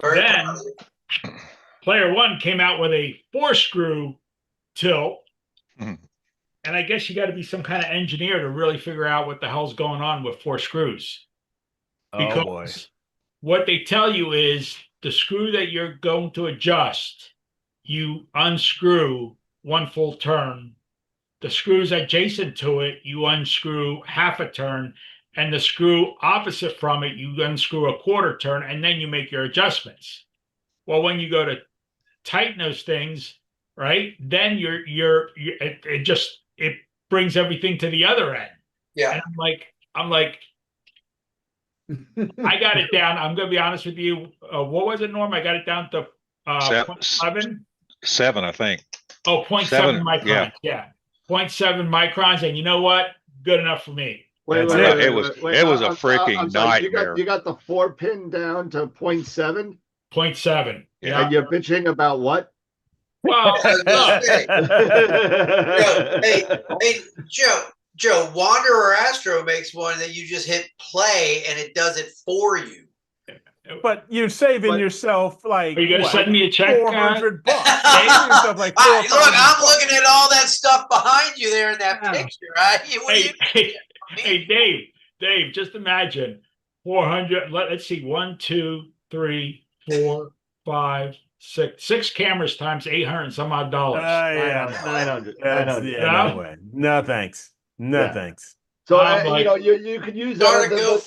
Then player one came out with a 4-screw tilt. Mhm. And I guess you got to be some kind of engineer to really figure out what the hell's going on with 4 screws. Because Oh boy. what they tell you is the screw that you're going to adjust, you unscrew 1 full turn. The screws adjacent to it, you unscrew half a turn. And the screw opposite from it, you unscrew a 1/4 turn, and then you make your adjustments. Well, when you go to tighten those things, right, then it brings everything to the other end. Yeah. And I'm like, I got it down. I'm going to be honest with you. What was it, Norm? I got it down to 0.7? 7, I think. Oh, 0.7 microns. Yeah. 0.7 microns. And you know what? Good enough for me. It was a freaking nightmare. You got the 4-pin down to 0.7? 0.7. Yeah. And you're bitching about what? Well, hey, Joe, Wander or Astro makes one that you just hit play and it does it for you. But you're saving yourself like Are you gonna send me a check? $400. Look, I'm looking at all that stuff behind you there in that picture. Right? Hey, Dave, just imagine 400. Let's see, 1, 2, 3, 4, 5, 6 cameras times 800 and some odd dollars. Yeah, 900. No way. No thanks. No thanks. So you could use the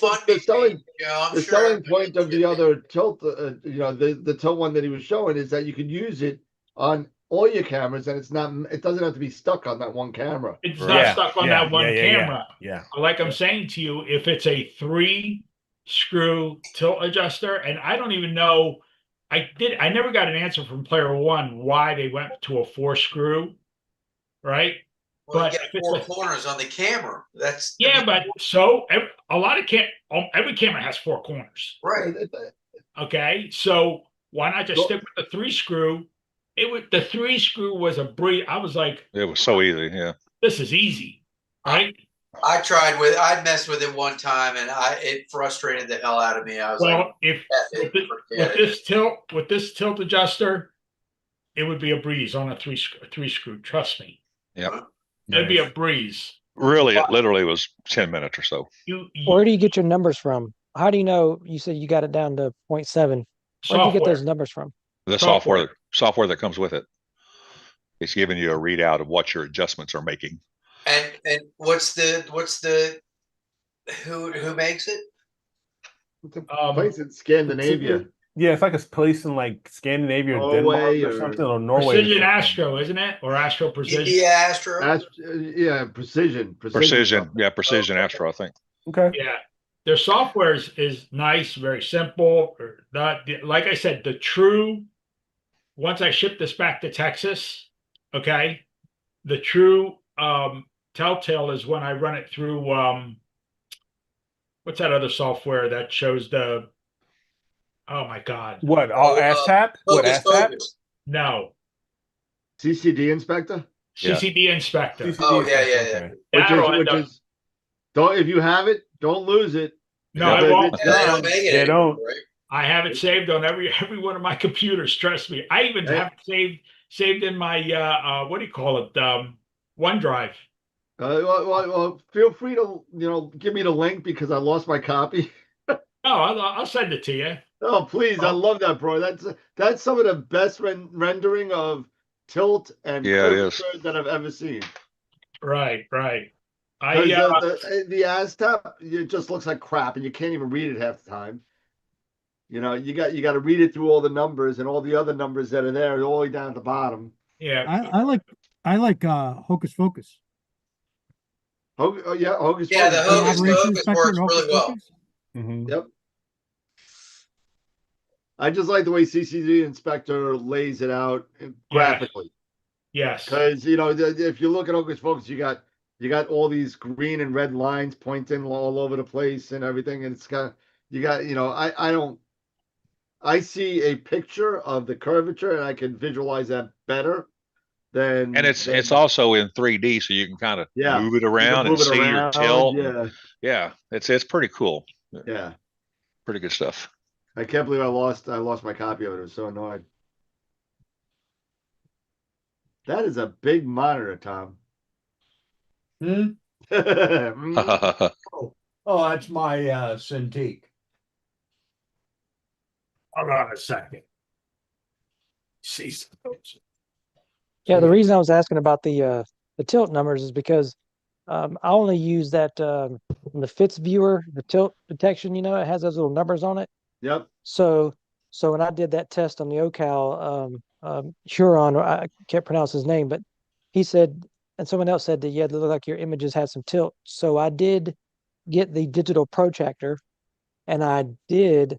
selling point of the other tilt. The tilt one that he was showing is that you can use it on all your cameras, and it doesn't have to be stuck on that one camera. It's not stuck on that one camera. Yeah. Like I'm saying to you, if it's a 3-screw tilt adjuster, and I don't even know, I never got an answer from player one why they went to a 4-screw, right? Well, but you get 4 corners on the camera. That's but so a lot of every camera has 4 corners, right? Okay, so why not just stick with the 3-screw? The 3-screw was a breeze. I was like, it was so easy. Yeah, this is easy, right? I messed with it one time and it frustrated the hell out of me. I was like, Well, if with this tilt adjuster, it would be a breeze on a three screw. Trust me. Yep. It'd be a breeze. Really, it literally was 10 minutes or so. Where do you get your numbers from? How do you know? You said you got it down to 0.7. Where do you get those numbers from? The software that comes with it. It's giving you a readout of what your adjustments are making. And what's the who makes it? Place in Scandinavia. Yeah, it's like a place in like Scandinavia or Norway Denmark or something, or Norway. Precision Astro, isn't it? Or Astro Precision? Yeah, Astro. Yeah, precision. Yeah, Precision Astro, I think. Okay. Yeah. Their software is nice, very simple. Not like I said, once I ship this back to Texas, okay, the true telltale is when I run it through what's that other software that shows the oh my god. What? ASTAP? What ASTAP? No. CCD inspector? CCD inspector. Oh yeah. Which is don't if you have it, don't lose it. No, I won't. They don't make it. They don't. Right? I have it saved on every one of my computers. Trust me. I even have it saved in my what do you call it? OneDrive. Well, feel free to give me the link because I lost my copy. No, I'll send it to you. Oh, please! I love that, bro. That's some of the best rendering of tilt and curvature that I've ever seen. Right. The ASTAP, it just looks like crap, and you can't even read it half the time. You got to read it through all the numbers and all the other numbers that are there, all the way down at the bottom. Yeah, I like Hocus Focus. Hocus Yeah, Focus. the Hocus Focus works really well. Mm-hmm. Yep. I just like the way CCD Inspector lays it out graphically. Yes. Because if you look at Hocus Focus, you got all these green and red lines pointing all over the place and everything, and I see a picture of the curvature and I can visualize that better than. And it's also in 3D, so you can kind of move it around and see your tilt. Yeah, it's pretty cool. Yeah, pretty good stuff. I can't believe I lost my copy of it. I was so annoyed. That is a big monitor, Tom. Oh, that's my Cintiq. Hold on a second. Yeah, the reason I was asking about the tilt numbers is because I only use that the Fitz viewer, the tilt detection. It has those little numbers on it. Yep. So when I did that test on the OCal Huron, I can't pronounce his name, but he said, and someone else said that it looked like your images had some tilt. So I did get the digital protractor, and I did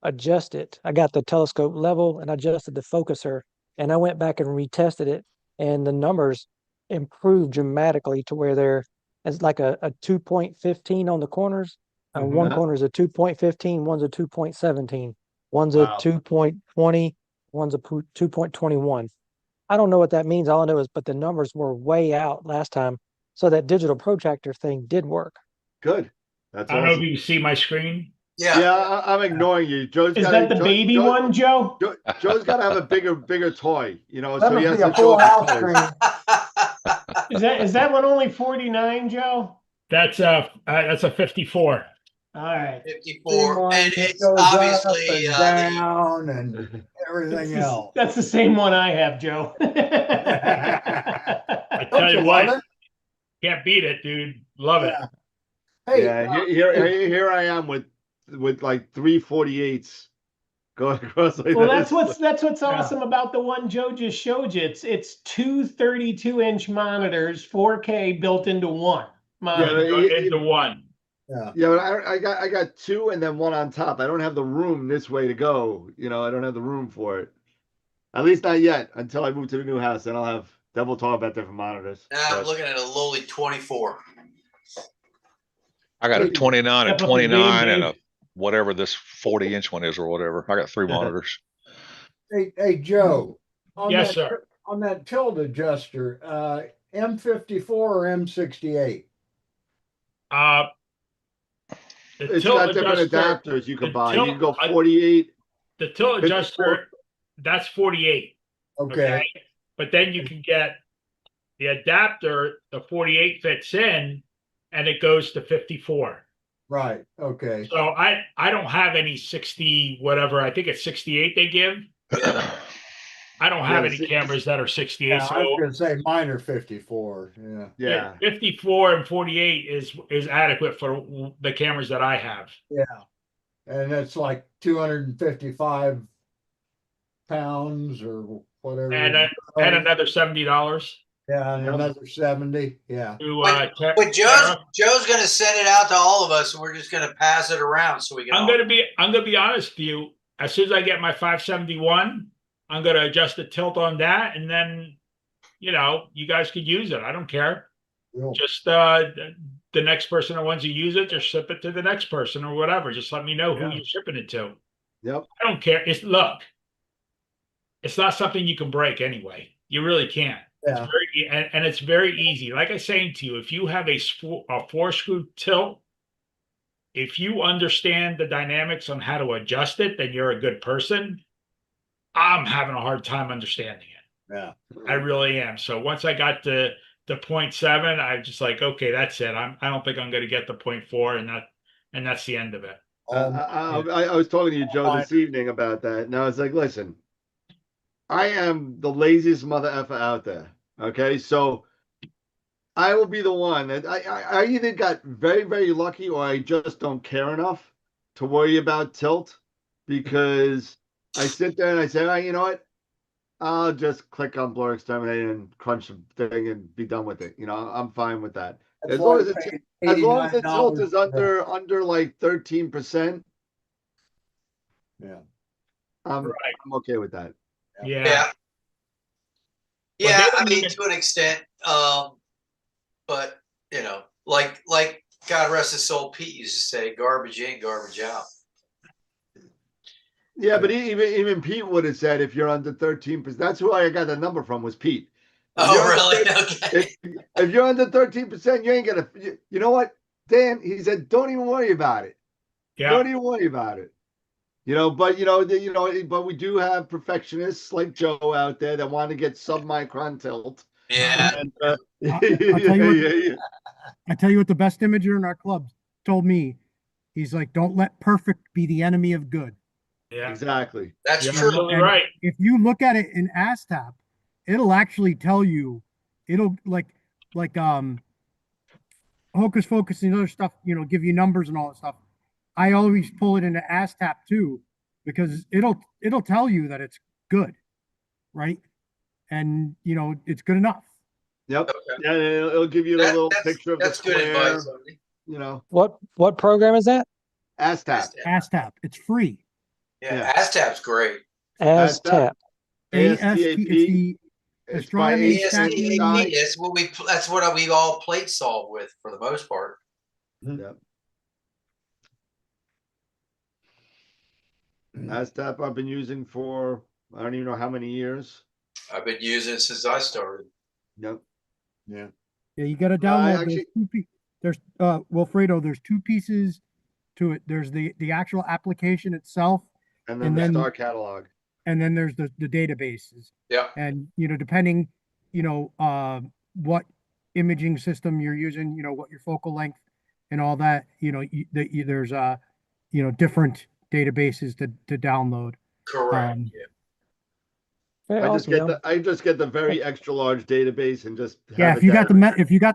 adjust it. I got the telescope level and adjusted the focuser, and I went back and retested it, and the numbers improved dramatically to where they're it's like a 2.15 on the corners. One corner is a 2.15, one's a 2.17, one's a 2.20, one's a 2.21. I don't know what that means. All I know is, but the numbers were way out last time. So that digital protractor thing did work. Good. That's I don't know if you see my screen. Yeah, I'm ignoring you. Is that the baby one, Joe? Joe's got to have a bigger toy, That so he must has be a to full show house the toys. screen. Is that one only 49, Joe? That's a 54. All right. 54, and it's Goes obviously up and down and everything else. That's the same one I have, Joe. I tell you what, can't beat it, dude. Love it. Hey, here I am with like 348s going across like well, this. that's what's awesome about the one Joe just showed you. It's two 32-inch monitors, 4K built into one monitor. Into one. Yeah, but I got two and then one on top. I don't have the room this way to go. I don't have the room for it. At least not yet. Until I move to the new house, then we'll talk about different monitors. Now I'm looking at a lowly 24. I got a 29, a 29, and a whatever this 40-inch one is or whatever. I got 3 monitors. Hey, Joe. Yes, sir. On that tilt adjuster, M54 or M68? Uh, the It's tilt got different adjuster, adapters you can the buy. You can go tilt, 48. the tilt 54. adjuster, that's 48. Okay, But then you can get the adapter, the 48 fits in, and it goes to 54. right, okay. So I don't have any 60 whatever. I think it's 68 they give. I don't have any cameras that are 68. Yeah, I was So gonna say mine are 54, yeah. Yeah. 54 and 48 is adequate for the cameras that I have. Yeah. And it's like 255 pounds or whatever. And another $70 Yeah, and another 70, yeah. to But Joe's gonna send it out to all of us, and we're just gonna pass it around so we can. I'm gonna be honest with you. As soon as I get my 571, I'm gonna adjust the tilt on that, and then you guys could use it. I don't care. Real. Just the next person that wants to use it, just ship it to the next person or whatever. Just let me know who you're shipping it to. Yep. I don't care. It's not something you can break anyway. You really can't. Yeah. And it's very easy. Like I was saying to you, if you have a 4-screw tilt, if you understand the dynamics on how to adjust it, then you're a good person. I'm having a hard time understanding it. Yeah. I really am. So once I got to the 0.7, I just like, okay, that's it. I don't think I'm going to get the 0.4, and that's the end of it. I was talking to you, Joe, this evening about that. And I was like, listen, I am the laziest mother effer out there. Okay. So I will be the one that I either got very, very lucky or I just don't care enough to worry about tilt, because I sit there and I say, oh, you know what? I'll just click on blur exterminate and crunch the thing and be done with it. I'm fine with that. As long as the tilt is under like 13%. Yeah. I'm okay with that. Yeah. Yeah, I mean, to an extent. But like God rest his soul, Pete used to say, garbage in, garbage out. Yeah, but even Pete would have said if you're under 13%, that's who I got the number from, was Pete. Really? Okay. If you're under 13%, you ain't gonna. You know what, Dan? He said, don't even worry about it. Yeah. Don't even worry about it. But we do have perfectionists like Joe out there that want to get sub-micron tilt. Yeah. And, I tell you what, the best imager in our club told me. He's like, don't let perfect be the enemy of good. Yeah, exactly. That's You're true. absolutely right. If you look at it in ASTAP, it'll actually tell you, it'll like Hocus Pocus and other stuff, give you numbers and all that stuff. I always pull it into ASTAP too, because it'll tell you that it's good, right? And it's good enough. Yep. Yeah, it'll give you a little picture of the square. That's good advice. What program is that? ASTAP. ASTAP. It's free. Yeah, ASTAP's great. ASTAP. ASTP. It's by Astronomy. ASTAP. That's what we all plate solve with for the most part. Yep. ASTAP I've been using for I don't even know how many years. I've been using it since I started. Yep. Yeah. Yeah, you got to download. Wilfredo, there's two pieces to it. There's the actual application itself, and then the star catalog, and then there's the databases. Yeah. And depending, what imaging system you're using, what your focal length and all that, there's different databases to download. Correct. I just get the very extra large database and just if you got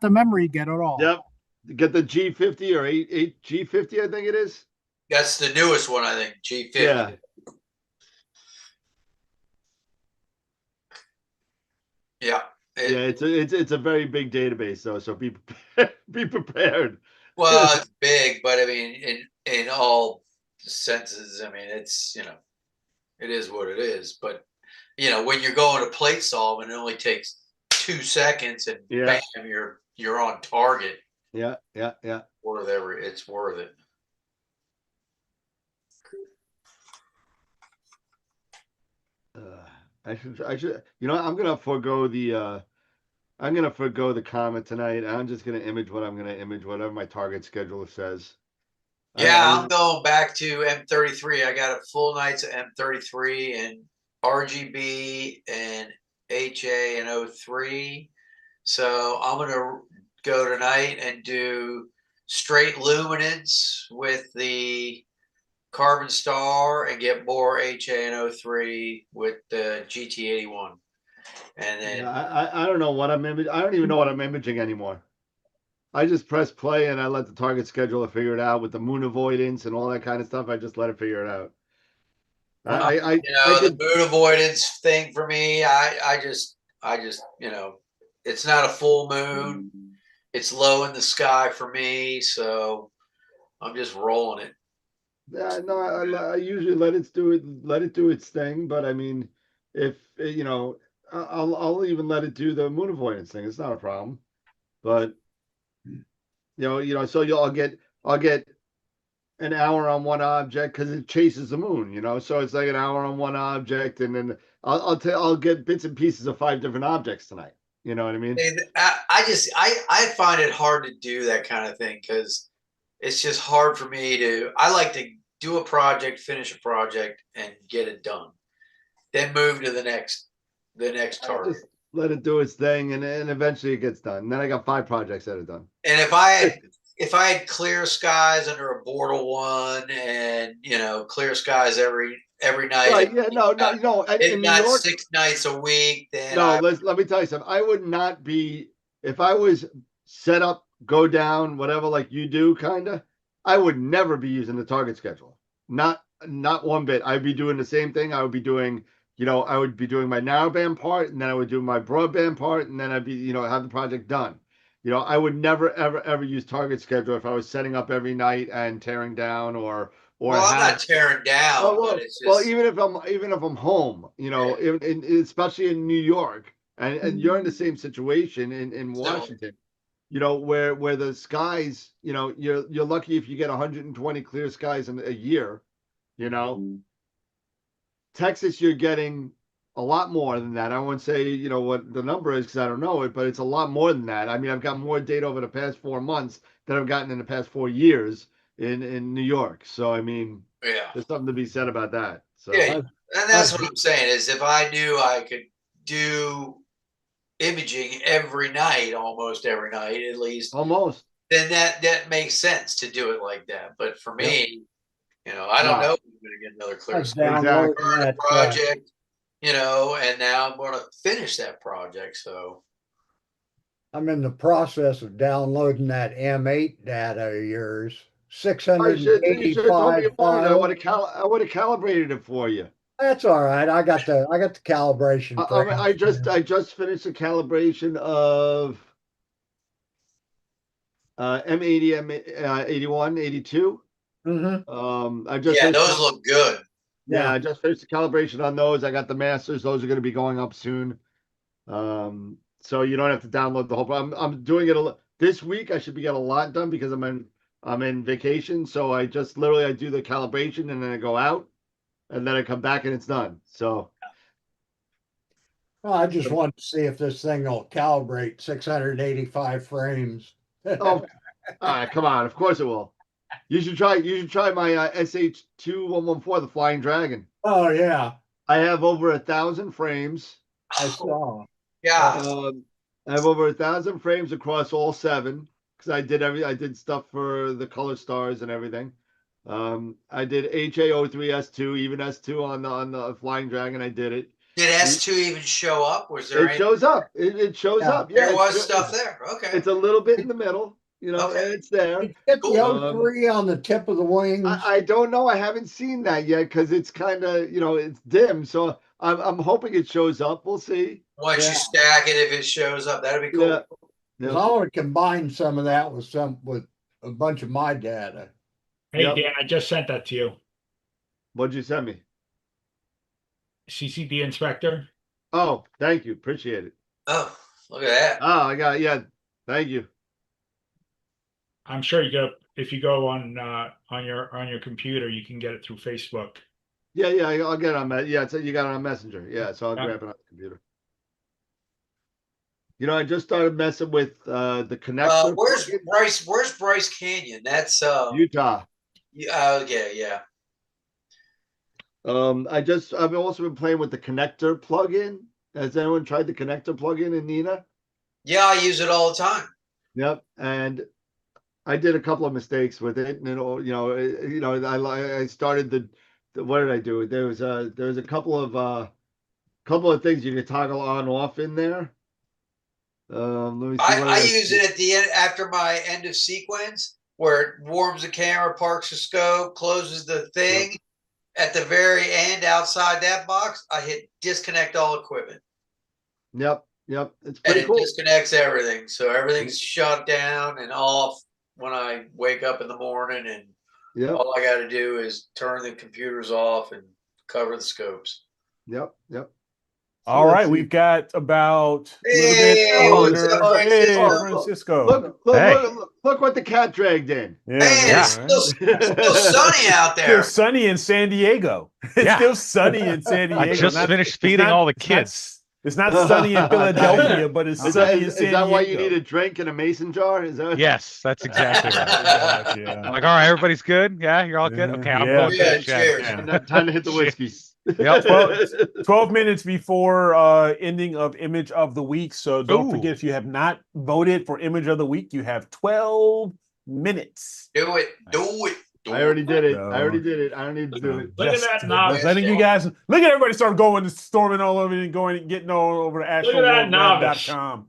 the memory, get it all. Yep. Get the G50 or 8 G50, I think it is. That's the newest one, I think. G50. Yeah. Yeah. It's a very big database though, so be prepared. Well, it's big, but I mean, in all senses, I mean, it's it is what it is. But when you're going to plate solve and it only takes 2 seconds and bam, you're on target. Yeah. Whatever, it's worth it. I should. I'm gonna forego the I'm gonna forgo the comment tonight. I'm just gonna image what I'm gonna image, whatever my target scheduler says. Yeah, I'm going back to M33. I got a full nights of M33 and RGB and HA and O3. So I'm gonna go tonight and do straight luminance with the Carbon Star and get more HA and O3 with the GT81. And then Yeah, I don't know what I'm imaging. I don't even know what I'm imaging anymore. I just press play and I let the target scheduler figure it out with the moon avoidance and all that kind of stuff. I just let it figure it out. I the could, moon avoidance thing for me, I just, it's not a full moon. It's low in the sky for me, so I'm just rolling it. yeah, no, I usually let it do its thing. But I mean, if I'll even let it do the moon avoidance thing. It's not a problem. But so I'll get an hour on one object because it chases the moon. So it's like an hour on one object, and then I'll get bits and pieces of 5 different objects tonight. You know what I mean? I find it hard to do that kind of thing because it's just hard for me to. I like to do a project, finish a project, and get it done. Then move to the next target. Just let it do its thing, and eventually it gets done. And then I got 5 projects that are done. And if I had clear skies under a Bortle one, and clear skies every night, Right? Yeah. No. In New not York, 6 nights a week, then no. Let me tell you something. I would not be if I was set up, go down, whatever, like you do, kind of. I would never be using the target schedule. Not one bit. I'd be doing the same thing. I would be doing. I would be doing my narrowband part, and then I would do my broadband part, and then I'd be, have the project done. I would never, ever use target schedule if I was setting up every night and tearing down or I'm not tearing down, but it's just even if I'm home, especially in New York, and you're in the same situation in Washington, where the skies, you're lucky if you get 120 clear skies in a year. Texas, you're getting a lot more than that. I won't say, what the number is because I don't know it, but it's a lot more than that. I mean, I've got more data over the past 4 months than I've gotten in the past 4 years in New York. So, I mean, there's something to be said about that. So, yeah, and that's what I'm saying is if I knew I could do imaging every night, almost every night, at least, then that makes sense to do it like that. But for me, I don't know if I'm going to get another clear project, and now I'm going to finish that project. So I'm in the process of downloading that M8 data of yours. you should have told me 685 about it. files. I would have calibrated it for you. That's all right. I got the calibration. I just finished the calibration of M80, M81, 82. I just those look good. Yeah, I just finished the calibration on those. I got the masters. Those are going to be going up soon. So you don't have to download the whole. I'm doing it this week. I should be getting a lot done because I'm in vacation. So I just literally I do the calibration and then I go out, and then I come back and it's done. So. Well, I just wanted to see if this thing will calibrate 685 frames. Oh, come on! Of course it will. You should try my SH2114, the Flying Dragon. Oh yeah, I have over 1,000 frames. I saw. Yeah, I have over 1,000 frames across all 7 because I did stuff for the color stars and everything. I did HAO3 S2, even S2 on the Flying Dragon. I did it. Did S2 even show up? Was there? It shows up. It shows up. Yeah, there was stuff there. Okay, it's a little bit in the middle, and it's there. Did you get the O3 on the tip of the wings? I don't know. I haven't seen that yet because it's kind of it's dim. So I'm hoping it shows up. We'll see. Once you stack it, if it shows up, that'd be cool. Yeah. Because I want to combine some of that with a bunch of my data. Hey, Dan, I just sent that to you. What'd you send me? CCD inspector. Oh, thank you. Appreciate it. Oh, look at that. Oh, I got thank you. I'm sure if you go on your computer, you can get it through Facebook. Yeah, I'll get it on that. Yeah, you got it on Messenger. Yeah, so I'll grab it on the computer. You know, I just started messing with the connector. Where's plugin. Bryce? Where's Bryce Canyon? That's Utah. yeah. I've also been playing with the connector plugin. Has anyone tried the connector plugin in Nina? Yeah, I use it all the time. Yep. And I did a couple of mistakes with it, and I started what did I do? There was a couple of things you could toggle on off in there. Let me see. I use it at the end after my end of sequence where it warms the camera, parks the scope, closes the thing. Yep. At the very end, outside that box, I hit disconnect all equipment. Yep. It's And pretty it cool. disconnects everything. So everything's shut down and off when I wake up in the morning. And Yep. all I got to do is turn the computers off and cover the scopes. Yep. All right, we've got about a little Hey, bit what's under. up, Francisco? Hey, Francisco. Look what the cat dragged in. Yeah, Man, it's right? still sunny out Still there. sunny in San Diego. It's Yeah. still sunny in San Diego. I just finished it's feeding not- all the it's not- kids. It's not sunny in Philadelphia, but it's sunny in Is San that why you Diego. need a drink in a mason jar? Is that? Yes, that's exactly right. Yeah. I'm like, all right, everybody's good. Yeah, you're all good. Okay, I'm Yeah. going to Yeah, the shed. cheers. Yeah. Time to hit the whiskeys. Yep. 12 minutes before ending of Image of the Week. So don't Ooh. forget, if you have not voted for Image of the Week, you have 12 minutes. Do it. Do it. I already did it. No. I already did it. I don't need to do it. Look at that novice. Letting you guys look at everybody start going, storming all over and getting all over to Look at that novice. AstroWorldWeb.com.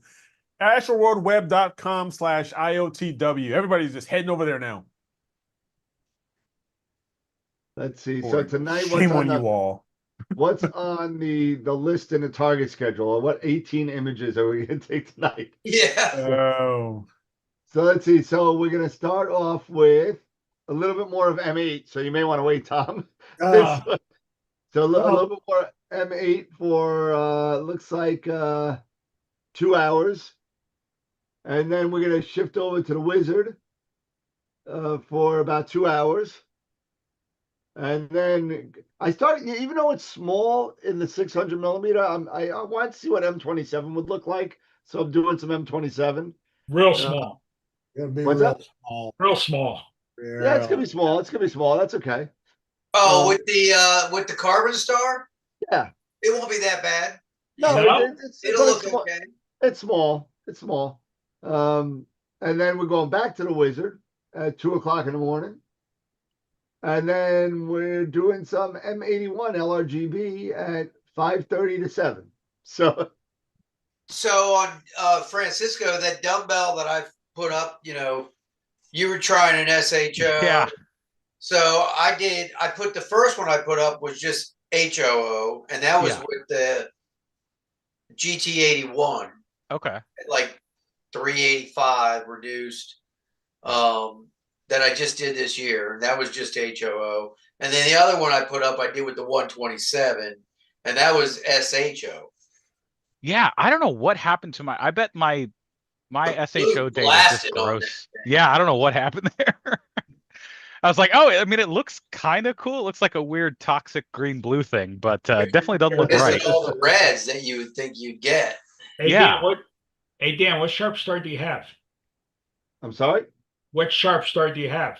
AstroWorldWeb.com/IOTW. Everybody's just heading over there now. Let's see. So tonight, Shame on you all. what's on the list in the target schedule? What 18 images are we going to take tonight? Yeah. Oh. So let's see. So we're going to start off with a little bit more of M8. So you may want to wait, Tom. Ah. So a little bit more M8 for looks like 2 hours. And then we're going to shift over to the Wizard for about 2 hours. And then I started, even though it's small in the 600 millimeter, I want to see what M27 would look like. So I'm doing some M27. Real small. It'll be What's real that? small. Real small. Yeah, it's gonna be small. It's gonna be small. That's okay. Oh, with the Carbon Star? Yeah. It won't be that bad. No, No? It'll look small. okay. It's small. It's small. And then we're going back to the Wizard at 2 o'clock in the morning. And then we're doing some M81 LRGB at 5:30 to 7. So So on Francisco, that dumbbell that I put up, you were trying an SHO. Yeah. So I put the first one I put up was just HOO, and that was Yeah. with the GT81, Okay. like 385 reduced. That I just did this year, and that was just HOO. And then the other one I put up, I did with the 127, and that was SHO. Yeah, I don't know what happened to my. I bet my It SHO was data is just blasted on gross. Yeah, I don't know what happened there. I was like, oh, I mean, it looks kind of cool. It looks like a weird toxic green blue thing, but definitely doesn't look It's right. like all the reds that you would think you'd get. Hey, Yeah. Dan, what Sharp Star do you have? I'm sorry. What Sharp Star do you have?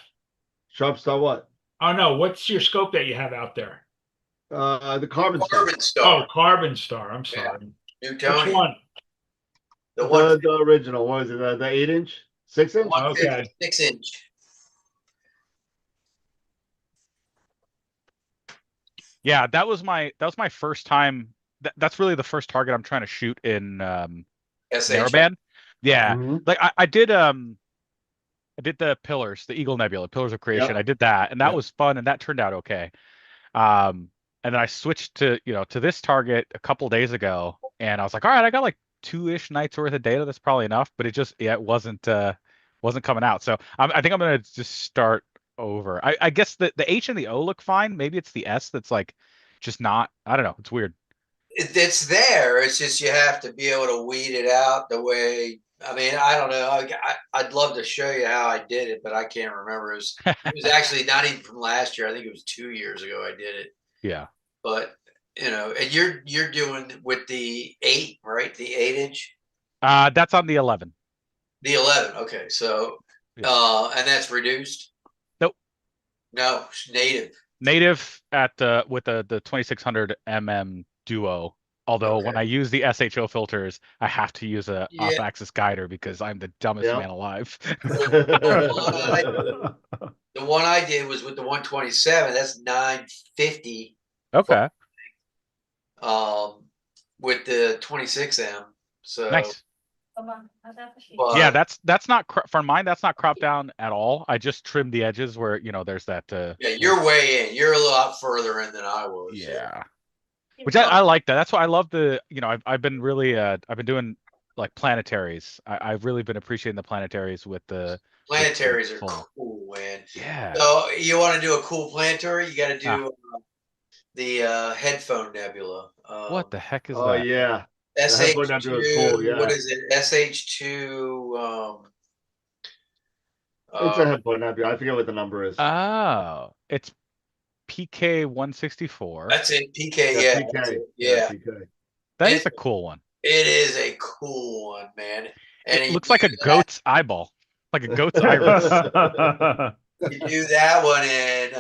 Sharp Star what? Oh no, what's your scope that you have out there? The Carbon Star. Carbon Star. Oh, Carbon Star. I'm sorry. Newtonian. Which one? The one The original. What is it? The 8-inch, 6-inch. 156 inch. Yeah, that was my first time. That's really the first target I'm trying to shoot in narrowband. Yeah, Mhm. like I did the Pillars, the Eagle Nebula, Pillars of Creation. Yep. I did that, and that Yep. was fun, and that turned out okay. And then I switched to this target a couple days ago, and I was like, all right, I got like 2-ish nights worth of data. That's probably enough, but it wasn't coming out. So I think I'm gonna just start over. I guess the H and the O look fine. Maybe it's the S that's like just not. I don't know. It's weird. It's there. It's just you have to be able to weed it out the way. I mean, I don't know. I'd love to show you how I did it, but I can't remember. It was actually not even from last year. I think it was 2 years ago I did it. Yeah. But and you're doing with the 8, right? The 8-inch. That's on the 11. The 11. Okay, so and that's reduced. Nope. No, native. Native at the with the 2600 Duo. Although when I use the SHO filters, I have to use a off-axis guider because I'm the dumbest man alive. The one I did was with the 127. That's 950. Okay. With the 26M. So nice. Yeah, that's not for mine. That's not cropped down at all. I just trimmed the edges where there's that. Yeah, you're way in. You're a lot further in than I was. Yeah. Which I like that. That's why I love the. I've been really I've been doing like planetaries. I've really been appreciating the planetaries with the. Planetaries are cool, man. Yeah. So you want to do a cool planetary? You got to do the headphone nebula. What the heck is that? Oh yeah. SH2, cool, yeah. What is it? SH2. It's a headphone nebula. I forget what the number is. Oh, it's PK164. That's it. PK, yeah. PK. Yeah. PK. That is a cool one. It is a cool one, man. And it looks like a goat's eyeball, like a goat's iris. You do that one in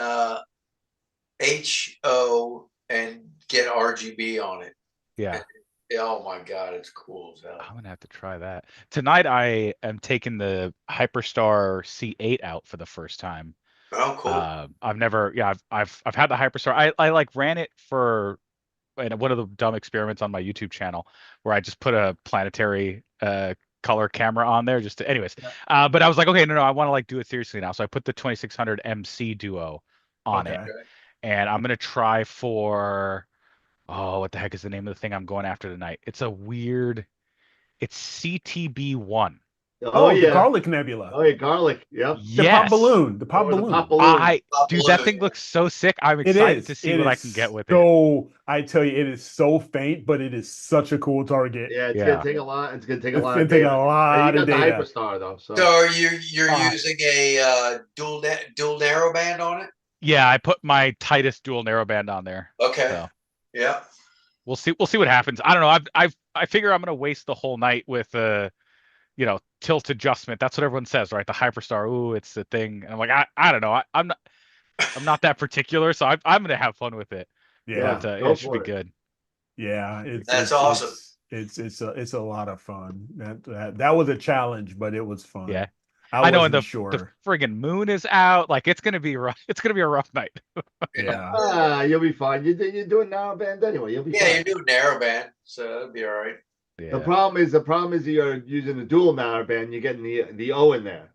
HO and get RGB on it. Yeah. Oh my God, it's cool as hell. I'm gonna have to try that tonight. I am taking the Hyperstar C8 out for the first time. Oh, cool. I've never, I've had the Hyperstar. I like ran it for one of the dumb experiments on my YouTube channel where I just put a planetary color camera on there just to, anyways. But I was like, okay, no, I want to like do it seriously now. So I put the 2600 MC Duo on it, and I'm gonna try for. Oh, what the heck is the name of the thing I'm going after tonight? It's a weird. It's CTB1. Oh, yeah. The garlic nebula. Oh, yeah, garlic. Yep. The pop balloon. The pop balloon. Dude, that thing looks so sick. I'm excited to see what I can get with it. So I tell you, it is so faint, but it is such a cool target. Yeah, it's gonna take a lot. It's gonna take a lot. It's gonna take a lot of data. The Hyperstar though. So are you're using a dual narrowband on it? Yeah, I put my tightest dual narrowband on there. Okay. So. Yeah. We'll see what happens. I don't know. I figure I'm gonna waste the whole night with tilt adjustment. That's what everyone says, right? The Hyperstar. Ooh, it's the thing. And I'm like, I don't know. I'm not that particular, so I'm gonna have fun with it. Yeah, but, it should be good. Yeah, that's awesome. It's a lot of fun. That was a challenge, but it was fun. Yeah. I know, and the friggin' moon is out. Like it's gonna be rough. It's gonna be a rough night. Yeah, you'll be fine. You're doing narrowband anyway. You'll be fine. You're doing narrowband, so it'll be all right. Yeah. The problem is you're using the dual narrowband. You're getting the O in there.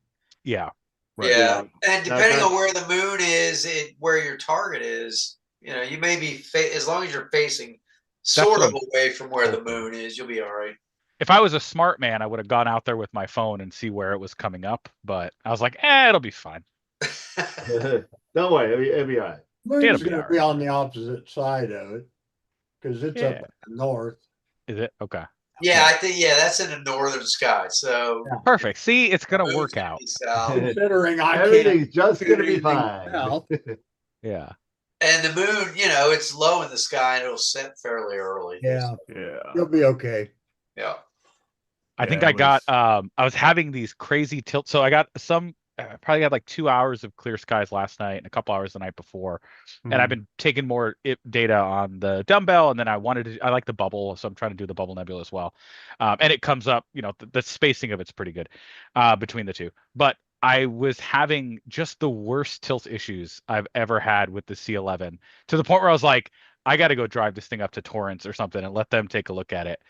Yeah. Right. Yeah, and depending on where the moon is, where your target is, you may be as long as you're facing sort of away from where the moon is, you'll be all right. If I was a smart man, I would have gone out there with my phone and see where it was coming up. But I was like, it'll be fine. Don't worry, it'll be all right. Moon's going to be on the opposite side of it because it's up in the north. Is it? Okay. Yeah, I think that's in the northern sky. So perfect. See, it's going to work out. Considering everything's just going to be fine. Yeah. And the moon, it's low in the sky and it'll set fairly early. Yeah. You'll be okay. Yeah. I think I got I was having these crazy tilts. So I got probably had like 2 hours of clear skies last night and a couple hours the night before. And I've been taking more data on the dumbbell, and then I like the bubble, so I'm trying to do the bubble nebula as well. And it comes up, the spacing of it's pretty good between the two. But I was having just the worst tilt issues I've ever had with the C11, to the point where I was like, I got to go drive this thing up to Torrance or something and let them take a look at it.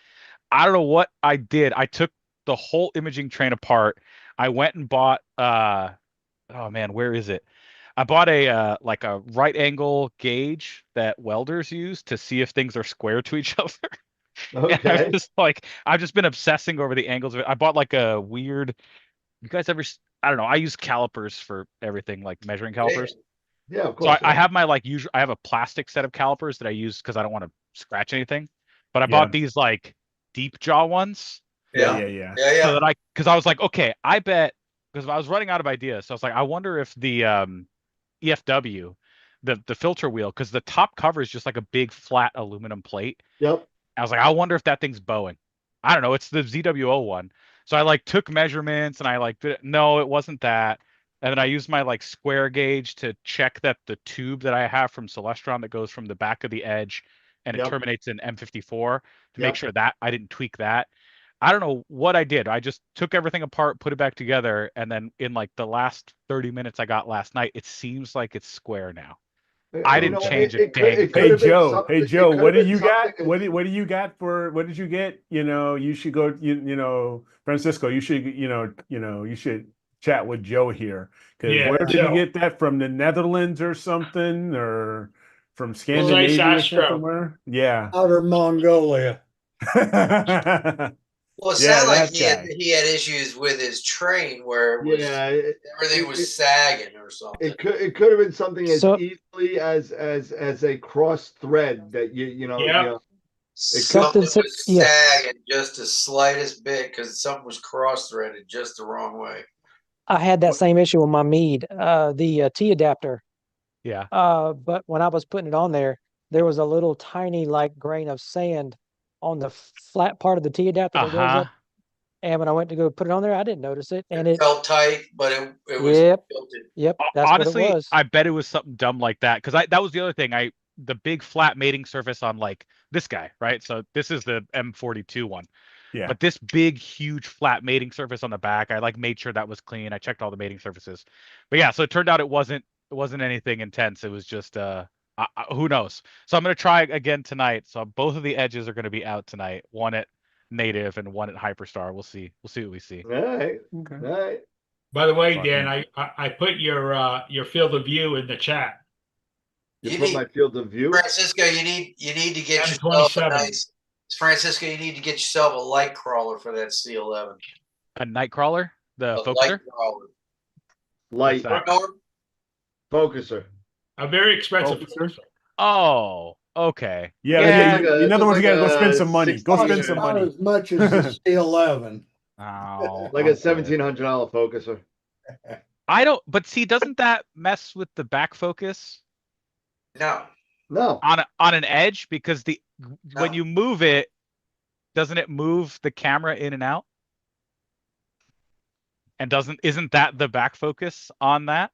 I don't know what I did. I took the whole imaging train apart. I went and bought oh man, where is it? I bought a like a right angle gauge that welders use to see if things are square to each other. Okay. I've just been obsessing over the angles of it. I bought like a weird. You guys ever? I don't know. I use calipers for everything, like measuring calipers. Yeah, of course. So I have my I have a plastic set of calipers that I use because I don't want to scratch anything. But I bought these like deep jaw ones. Yeah. So that because I was like, okay, I bet, because I was running out of ideas. So I was like, I wonder if the EFW, the filter wheel, because the top cover is just like a big flat aluminum plate. Yep. I was like, I wonder if that thing's bowing. I don't know, it's the ZWO one. So I like took measurements and I like no, it wasn't that. And then I used my like square gauge to check that the tube that I have from Celestron that goes from the back of the edge and it Yep. terminates in M54 to make Yep. sure that I didn't tweak that. I don't know what I did. I just took everything apart, put it back together, and then in like the last 30 minutes I got last night, it seems like it's square now. I You didn't know, change a it could dang it could Hey thing. have been Joe, hey something. Joe, It could what have do been you got? something. What do you got for what did you get? You know, you should go. You know, Francisco, you should you should chat with Joe here because Yeah, where did you Joe. get that from? The Netherlands or something, or from Precise Scandinavia or something? Astro. Where? Yeah, Outer Mongolia. yeah, Well, it sounded like that guy. he had issues with his train where it was Yeah, everything was sagging or something. it could have been something as So easily as a cross thread that Yeah. something, Something was yeah, sagging just the slightest bit because something was cross-threaded just the wrong way. I had that same issue with my Mead, the T adapter. Yeah. But when I was putting it on there, there was a little tiny like grain of sand on the flat part of the T adapter that goes Uh-huh. up. And when I went to go put it on there, I didn't notice it. And It it, felt tight, but it was yep, tilted. yep, that's what it Honestly, was. I bet it was something dumb like that because that was the other thing. The big flat mating surface on like this guy, right? So this is the M42 one. Yeah, But this big, huge flat mating surface on the back, I like made sure that was clean. I checked all the mating surfaces. But yeah, so it turned out it wasn't anything intense. It was just who knows. So I'm gonna try again tonight. So both of the edges are gonna be out tonight. One at native and one at hyperstar. We'll see. We'll see what we see. All right. okay. All right. By the way, Fucking- Dan, I put your field of view in the chat. You You put need- my field of view. Francisco, you need to get yourself a M27. nice. Francisco, you need to get yourself a light crawler for that C11. A nightcrawler, the A focuser. light crawler. Light What's that? Norm? focuser. A very expensive. Focuser? Oh, okay. Yeah, Yeah. in other words, you gotta go spend some money. Go spend $16 some Not money. as much as the C11. Oh, Like I'm a good. $1,700 focuser. I don't. But see, doesn't that mess with the back focus No. No. on an edge? Because when No. you move it, doesn't it move the camera in and out? And isn't that the back focus on that?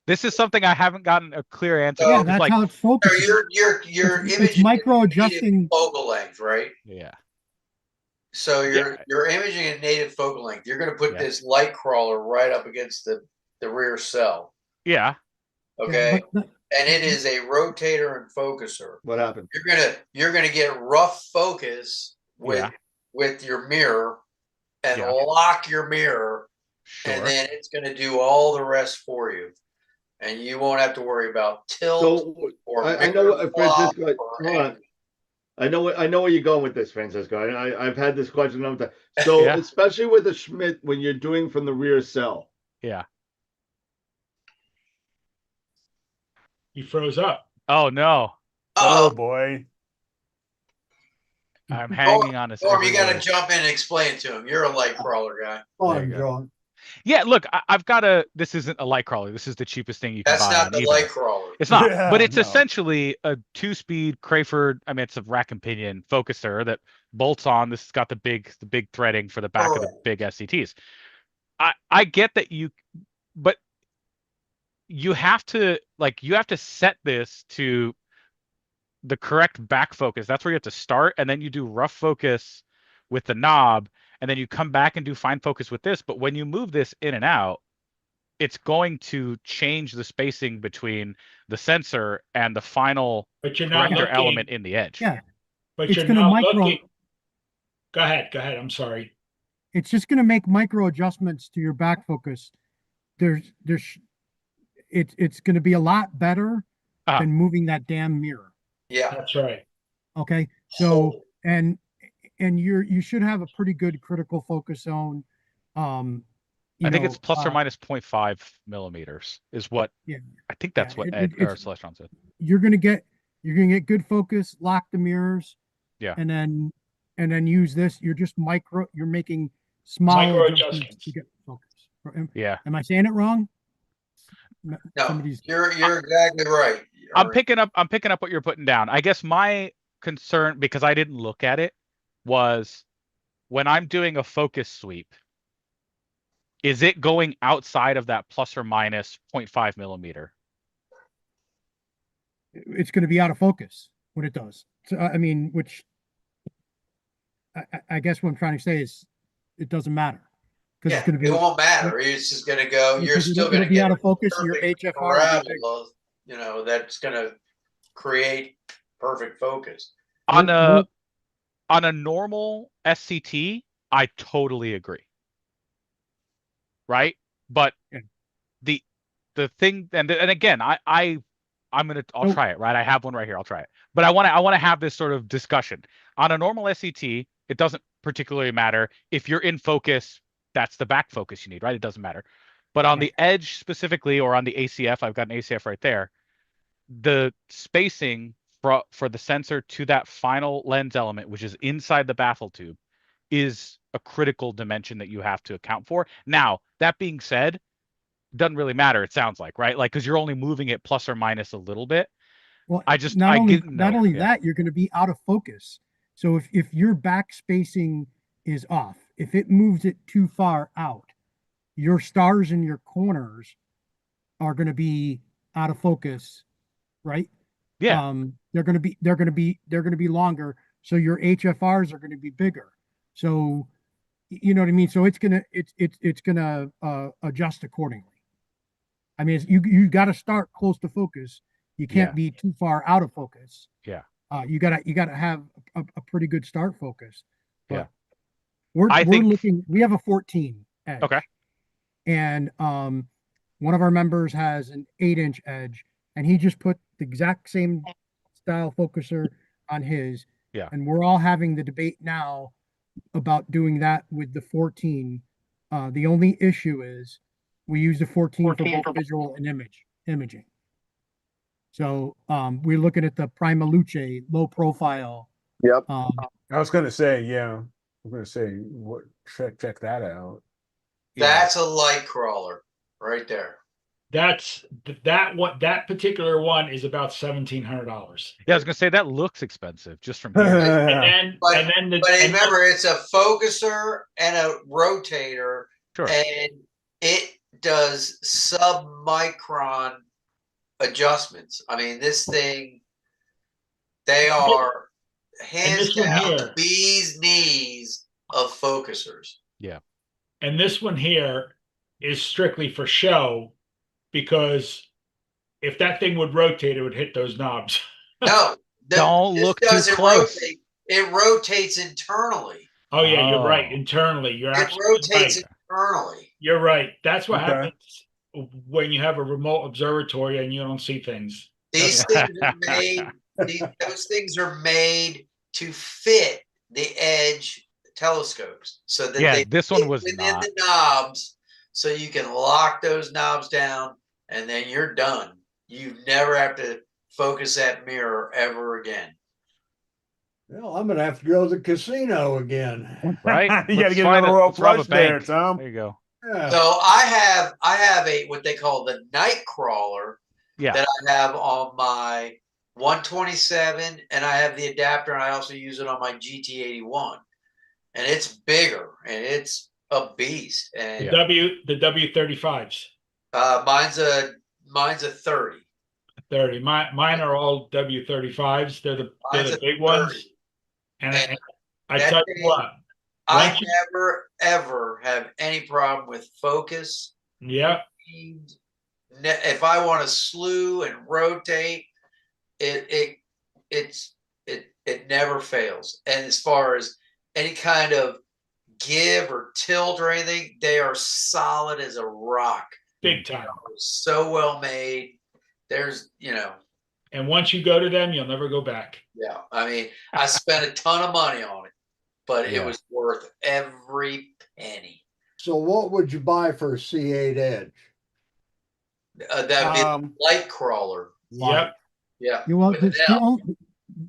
This is something I haven't gotten a clear answer Yeah, to. Yeah, It's that's like, how it's So focusing. your It's image micro adjusting. focal length, right? yeah, So Yeah. you're imaging at native focal length. You're going to put Yeah. this light crawler right up against the rear cell. yeah, Okay. But And it is a rotator and focuser. What happened? You're gonna get rough focus Yeah. with your mirror and Yeah. lock your mirror, sure. and then it's gonna do all the rest for you. And you won't have to worry about tilt So or I know mirror flop Francisco. or Hold on. I know where you're going with this, Francisco. I've had this question all the time. So Yeah. especially with the Schmidt, when you're doing from the rear cell, Yeah. He froze up. Oh no, Oh Uh-oh. boy. I'm hanging on this. Norm, you every gotta word. jump in and explain to him. You're a light crawler guy. Come There on, you go. John. Yeah, look, I've got this isn't a light crawler. This is the cheapest thing you can That's buy not on the eBay. light crawler. It's not, Yeah, but it's no. essentially a 2-speed Crayford. I mean, it's a rack and pinion focuser that bolts on. This has got the big threading for the back of the Correct. big SCTs. I get that but you have to set this to the correct back focus. That's where you have to start, and then you do rough focus with the knob, and then you come back and do fine focus with this. But when you move this in and out, it's going to change the spacing between the sensor and the final But you're not corrector looking. element in the edge. Yeah. But It's you're gonna not micro- looking. Go ahead. I'm sorry. It's just going to make micro adjustments to your back focus. It's going to be a lot better Uh-huh. than moving that damn mirror. Yeah. That's right. Okay. So, and you should have a pretty good critical focus zone. I think it's plus or minus 0.5 millimeters is what. Yeah. I think that's Yeah, what it- it's- Celestron said. You're going to get good focus, lock the mirrors. Yeah. And then use this. You're making small Micro adjustments adjustments. to get focus. Yeah. Am I saying it wrong? No, Somebody's you're exactly right. I'm picking up what you're putting down. I guess my concern, because I didn't look at it, was when I'm doing a focus sweep, is it going outside of that plus or minus 0.5 millimeter? It's going to be out of focus when it does. So, I mean, which I guess what I'm trying to say is it doesn't matter because it's going to It be, won't matter. It's just going to go. You're because still it'll going to be get out a of focus. Your perfect HFR will be big. parabola, you know, that's going to create perfect focus. On We're- a normal SCT, I totally agree. Right? But Yeah. the thing, and again, I'll So- try it, right? I have one right here. I'll try it. But I want to have this sort of discussion. On a normal SCT, it doesn't particularly matter. If you're in focus, that's the back focus you need, right? It doesn't matter. But on the edge specifically, or on the ACF, I've got an ACF right there, the spacing for the sensor to that final lens element, which is inside the baffle tube, is a critical dimension that you have to account for. Now, that being said, doesn't really matter, it sounds like, right? Like, because you're only moving it plus or minus a little bit. Well, I just not I only didn't know. that, you're going to be out of focus. So if your back spacing is off, if it moves it too far out, your stars in your corners are going to be out of focus, right? Yeah. They're going to be longer. So your HFRs are going to be bigger. So you know what I mean? So it's gonna adjust accordingly. I mean, you got to start close to focus. You can't Yeah. be too far out of focus. Yeah. You gotta have a pretty good start focus. But Yeah. we're think- looking. We have a 14 edge. Okay. And one of our members has an 8-inch edge, and he just put the exact same style focuser on his. Yeah. And we're all having the debate now about doing that with the 14. The only issue is we use the 14 for both visual and imaging. So we're looking at the Prima Luce low profile. Yep. I was going to say, yeah. I'm going to say, what? Check that out. That's a light crawler right there. That particular one is about $1,700. Yeah, I was gonna say that looks expensive just from here. But and remember, it's a focuser and a rotator, Sure. and it does sub-micron adjustments. I mean, this thing, they are hands this one down here- the bee's knees of focusers. Yeah. And this one here is strictly for show, because if that thing would rotate, it would hit those knobs. No, Don't this look too doesn't close. rotate. It rotates internally. Oh yeah, you're right. Oh. Internally, you're It absolutely rotates right. internally. You're right. That's what Okay. happens when you have a remote observatory and you don't see things. These things are made. Those things are made to fit the edge telescopes, so that Yeah, they this one fit was within not. the knobs, so you can lock those knobs down, and then you're done. You never have to focus that mirror ever again. Well, I'm gonna have to go to the casino again. Right? You got to Let's get find another royal let's rob a flush there, bank. Tom. There you go. Yeah. So I have a what they call the night crawler Yeah. that I have on my 127, and I have the adapter, and I also use it on my GT81, and it's bigger and it's a beast. And Yeah. The W35s. mine's a 30. 30. Mine are all W35s. They're the Mine's a big ones. 30. And And I that tell you thing- what. I once you- never ever have any problem with focus. Yeah. If I want to slew and rotate, it never fails. And as far as any kind of give or tilt or anything, they are solid as a rock. Big time. So well made. There's, And once you go to them, you'll never go back. yeah. I mean, I spent a ton of money on it, but it Yeah. was worth every penny. So what would you buy for a C8 Edge? That'd be the light crawler. Yep. Yeah. You well, with an L.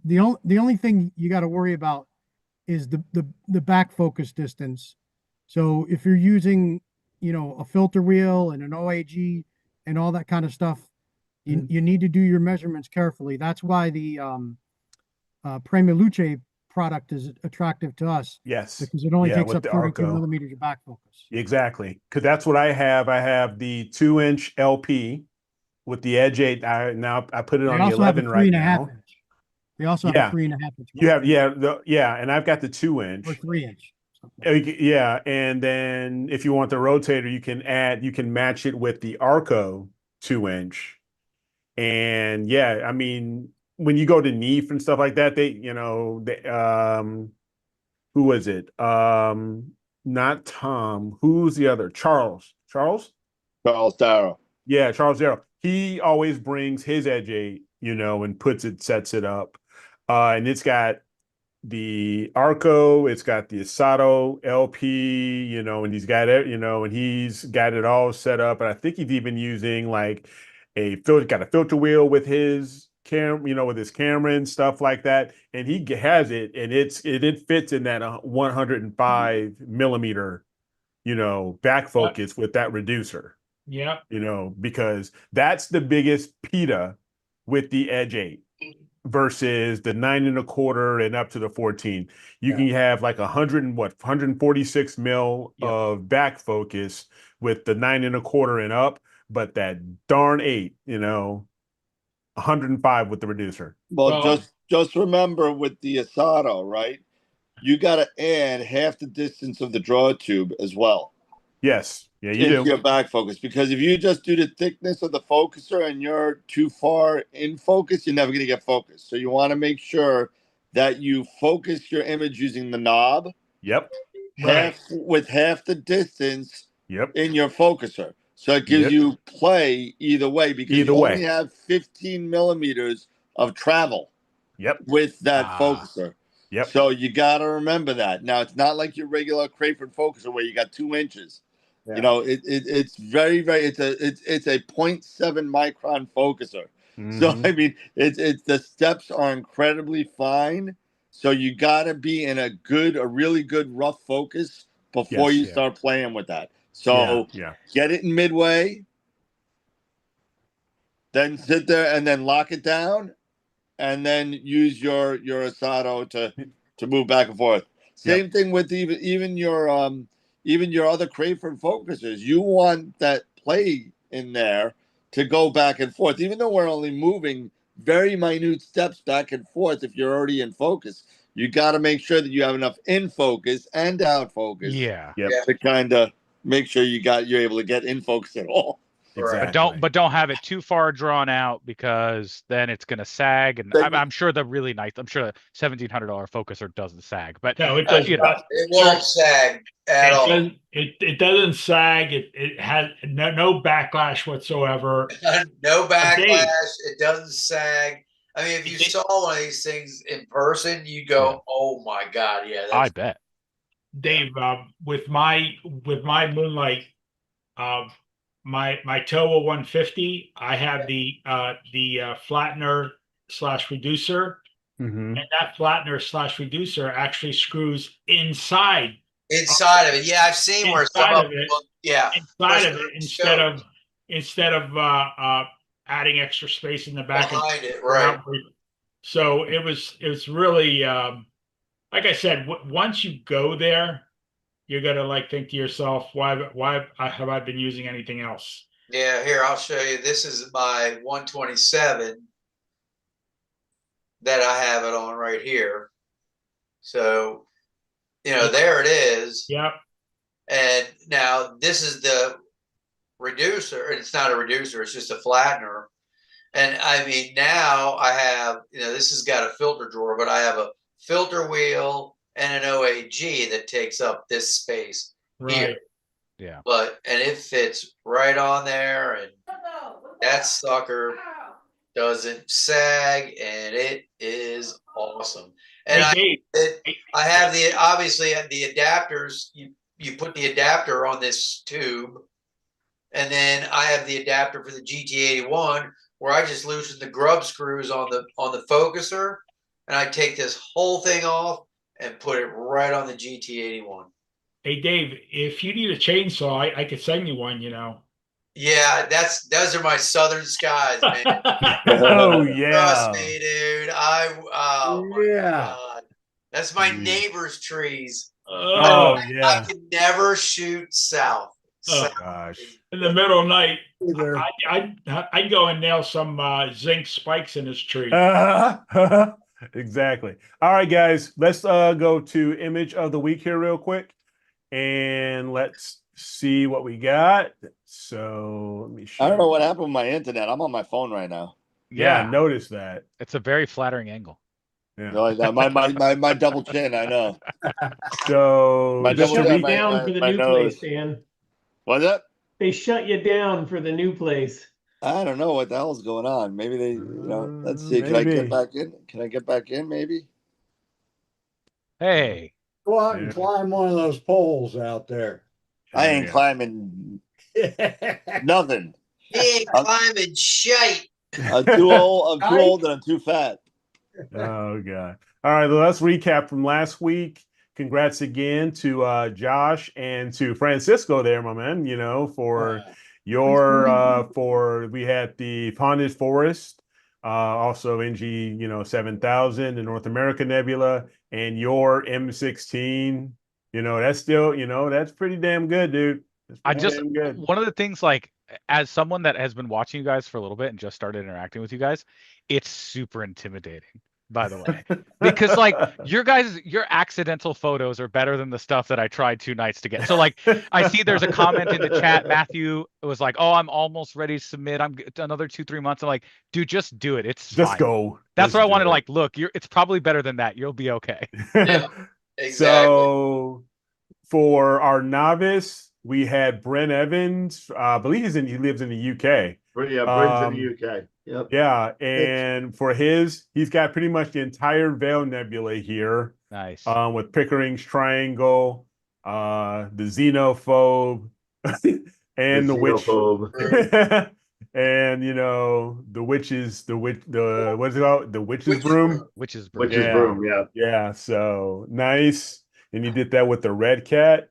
the only thing you got to worry about is the back focus distance. So if you're using, a filter wheel and an OAG and all that kind of stuff, you need to do your measurements carefully. That's why the Prima Luce product is attractive to us Yes. because it only Yeah, takes with up the 32 Arco. millimeters of back focus. Exactly. Because that's what I have. I have the 2-inch LP with the Edge 8. Now I put it They on the also have a 11 right 3.5 now. inch. They also have Yeah. a 3.5 inch. You have, yeah, and I've got the 2-inch. Or 3-inch. Yeah, and then if you want the rotator, you can match it with the Arco 2-inch. And yeah, I mean, when you go to Neef and stuff like that, who was it? Not Tom. Who's the other? Charles. Charles? Charles Darrow. Yeah, Charles Darrow. He always brings his Edge 8, and sets it up. And it's got the Arco, it's got the Asato LP, and he's got it, and he's got it all set up. And I think he's even using like got a filter wheel with his with his camera and stuff like that. And he has it, and it fits in that 105 millimeter, back focus with that reducer. Yeah. Because that's the biggest PETA with the Edge 8 versus the 9 1/4 and up to the 14. You can have like 146 mil of back focus with the 9 1/4 and up, but that darn 8, 105 with the reducer. Well, just remember with the Asato, right? You got to add half the distance of the draw tube as well. Yes. Yeah, you into do. your back focus, because if you just do the thickness of the focuser and you're too far in focus, you're never going to get focused. So you want to make sure that you focus your image using the knob. Yep. With half the distance. Yep. In your focuser, so it gives you play either way, because you only have 15 millimeters of travel. Yep. With that focuser. Yep. So you got to remember that. Now it's not like your regular Crayford focuser where you got 2 inches. Yeah. It's very, it's a 0.7 micron focuser. Mm-hmm. So I mean, it's the steps are incredibly fine. So you got to be in a really good rough focus before you start playing with that. So get it in midway, then sit there and then lock it down, and then use your Asato to move back and forth. Same thing with even your other Crayford focusers. You want that play in there to go back and forth, even though we're only moving very minute steps back and forth. If you're already in focus, you got to make sure that you have enough in focus and out focus. To kind of make sure you're able to get in focus at all. Exactly. But don't have it too far drawn out, because then it's going to sag. And I'm sure the really nice, I'm sure the $1,700 focuser doesn't sag, but no, it does not. It won't sag at all. It doesn't sag. It has no backlash whatsoever. No backlash. It doesn't sag. I mean, if you saw one of these things in person, you go, "Oh my God, yeah!" I bet. Dave, with my Moonlight, my Towa 150, I have the flattener / reducer, and that flattener / reducer actually screws inside of it. Yeah, I've seen where some of it. Inside of it, instead of adding extra space in the back behind it, right? So it was really like I said. Once you go there, you're gonna think to yourself, why have I been using anything else? Yeah, here I'll show you. This is my 127 that I have it on right here. So, there it is. Yep. And now this is the reducer. It's not a reducer, it's just a flattener. And I mean, now I have, this has got a filter drawer, but I have a filter wheel and an OAG that takes up this space here. Yeah. And it fits right on there, and that sucker doesn't sag, and it is awesome. And I have obviously the adapters. You put the adapter on this tube, and then I have the adapter for the GT81, where I just loosen the grub screws on the focuser, and I take this whole thing off and put it right on the GT81. Hey Dave, if you need a chainsaw, I could send you one. Yeah, those are my southern skies, man. Oh yeah. Trust me, dude. Oh my God. That's my Jeez. neighbor's trees. Oh I yeah. can never shoot south. Oh. South. Gosh. In the middle of the night, Either. I'd go and nail some zinc spikes in his tree. Exactly. All right, guys. Let's go to image of the week here real quick, and let's see what we got. So let me I don't know share. what happened with my internet. I'm on my phone right now. Yeah, notice that. It's a very flattering angle. Yeah. No, my double chin. I know. So My They double shut chin. you down for the My new place, nose. Dan. What's that? They shut you down for the new place. I don't know what the hell's going on. Maybe they, let's see. Can I get maybe. back in? Can I get back in? Maybe. Hey, Go out and Yeah. climb one of those poles out there. I There ain't we go. climbing nothing. He ain't climbing shite. I'm too old. I'm too old and I'm too fat. Oh god. All right, well, let's recap from last week. Congrats again to Josh and to Francisco there, my man, for your for we had the Ponded Forest, also NG, 7000, the North America Nebula, and your M16. That's still, that's pretty damn good, dude. Damn good. One of the things, like, as someone that has been watching you guys for a little bit and just started interacting with you guys, it's super intimidating, by the way, because like your accidental photos are better than the stuff that I tried 2 nights to get. So like, I see there's a comment in the chat. Matthew was like, "Oh, I'm almost ready to submit. I'm another 2-3 months." I'm like, dude, just do it. It's just fine. go. That's Just what I do wanted to it. like. Look, it's probably better than that. You'll be okay. Yeah, exactly. So for our novice, we had Brent Evans. I believe he lives in the UK. Yeah, Brent's in the UK. Yep. Yeah, and for he's got pretty much the entire Veil Nebula here. Nice. With Pickering's Triangle, the Xenophobe, and the Witch, and the witches, the what's it called? The Witch's Broom. Witch's Broom. Witch's Broom, yeah. Yeah, so nice. And you did that with the Red Cat.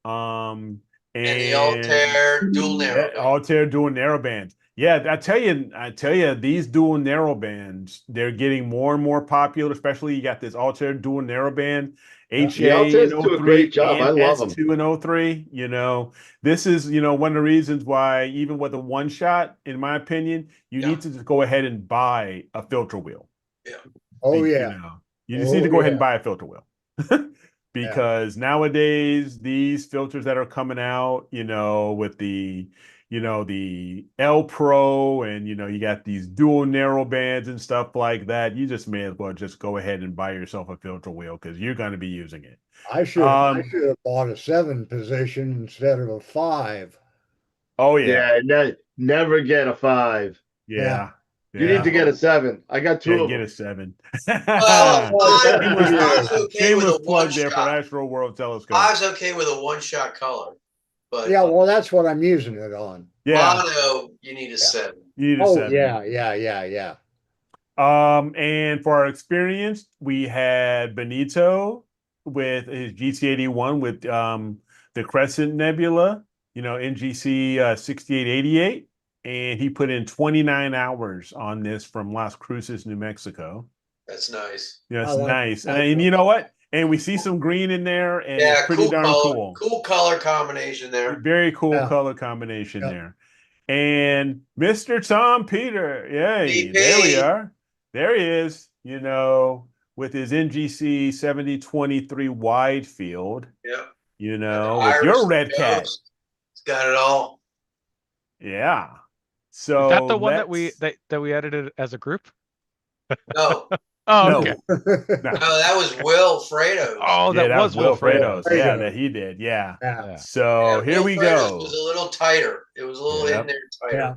And the Altair dual narrowband. Altair dual narrowbands. Yeah, I tell you, these dual narrowbands, they're getting more and more popular. Especially you got this Altair dual narrowband, The Altairs do a great job. I love them. S2 and 03. This is one of the reasons why even with a one shot, in my opinion, you need to just go ahead and buy a filter wheel. Yeah. Oh yeah. You just need to go ahead and buy a filter wheel. Because nowadays these filters that are coming out, with the L Pro and you got these dual narrow bands and stuff like that, you just may as well just go ahead and buy yourself a filter wheel because you're going to be using it. I should have bought a 7 position instead of a 5. Oh yeah. Yeah, never get a 5. Yeah. You need to get a 7. I got 2 of them. Get a 7. Shameless plug there for AstroWorld telescope. I was okay with a one-shot color, but yeah, well, that's what I'm using it on. Yeah, mono, you need a 7. You need a 7. Yeah. And for our experience, we had Benito with his GC81 with the Crescent Nebula, NGC 6888. And he put in 29 hours on this from Las Cruces, New Mexico. That's nice. Yeah, it's nice. And you know what? And we see some green in there, and it's pretty darn cool. Cool color combination there. Very cool color combination there. And Mr. Tom Peter, yay, there we are. There he is, with his NGC 7023 wide field. Yeah. With your Red Cat. It's got it all. Yeah. So is that the one that we edited as a group? No. Oh, no. Okay. No, that was Will Fredo's. Oh, that was Will Fredo's. Yeah, that he did. Yeah. So here Will we Fredo's go. was a little tighter. It was a little in there tighter. Yeah.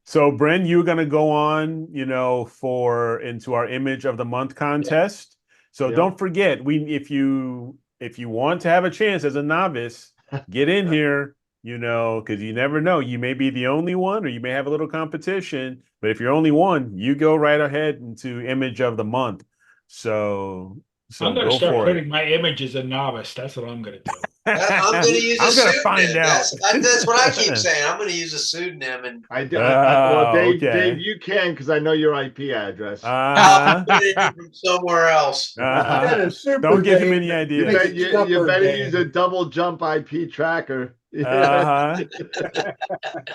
So, Bryn, you're going to go on, into our image of the month contest. So don't forget, if you want to have a chance as a novice, get in here. Because you never know. You may be the only one, or you may have a little competition. But if you're only one, you go right ahead into image of the month. So So I'm going to go start for putting it. my image as a novice. That's what I'm going to do. I'm going to use a I'm gonna pseudonym. find out. That's what I keep saying. I'm going to use a pseudonym, and well, Dave, okay. Dave, you can because I know your IP address. I'll put it in from somewhere else. That is super, Don't give him Dave. any You, ideas. you better Dave. use a double jump IP tracker.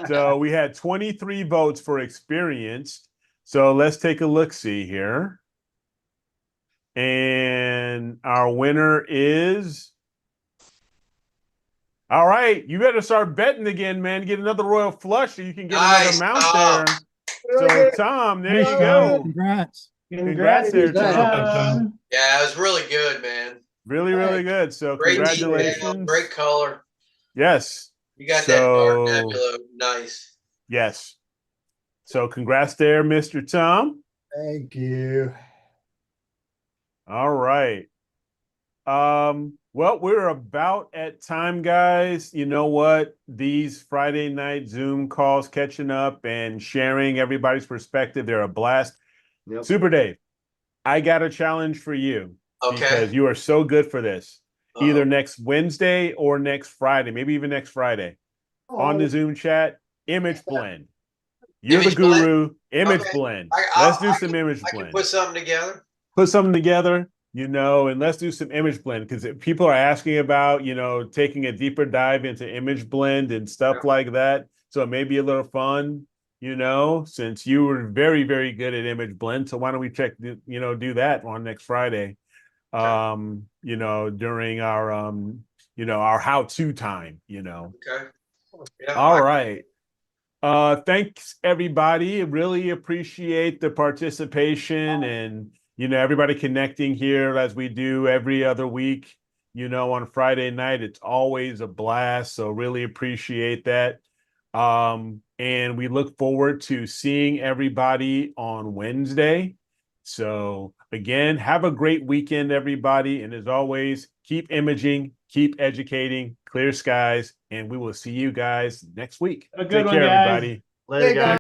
So we had 23 votes for experienced. So let's take a look see here. And our winner is. All right, you better start betting again, man. Get another royal flush so you can get Nice, another mount Tom. there. So Tom, there Nice you job. go. Congrats. Congrats there, Tom. Yeah, it was really good, man. Really, really good. So Great congratulations. detail, great color. Yes. You got that dark nebula. Nice. Yes. So congrats there, Mr. Tom. Thank you. All right. Well, we're about at time, guys. You know what? These Friday night Zoom calls, catching up and sharing everybody's perspective, they're a blast. Yep. Super Dave, I got a challenge for you because Okay. you are so good for this. Uh-oh. Either next Wednesday or next Friday, maybe even next Friday, on the Zoom chat, image blend. You're Image the guru, image Okay. blend. Let's do some image I blend. can put something together. Put something together, and let's do some image blend because people are asking about, taking a deeper dive into image blend and stuff like that. So it may be a little fun, since you were very, very good at image blend. So why don't we do that on next Friday, during our, our how-to time, Okay. Yeah. All right. Thanks everybody. Really appreciate the participation and everybody connecting here as we do every other week. On Friday night, it's always a blast. So really appreciate that. And we look forward to seeing everybody on Wednesday. So again, have a great weekend, everybody. And as always, keep imaging, keep educating, clear skies, and we will see you guys next week. Have a good Take one, care, guys. everybody. Later, guys.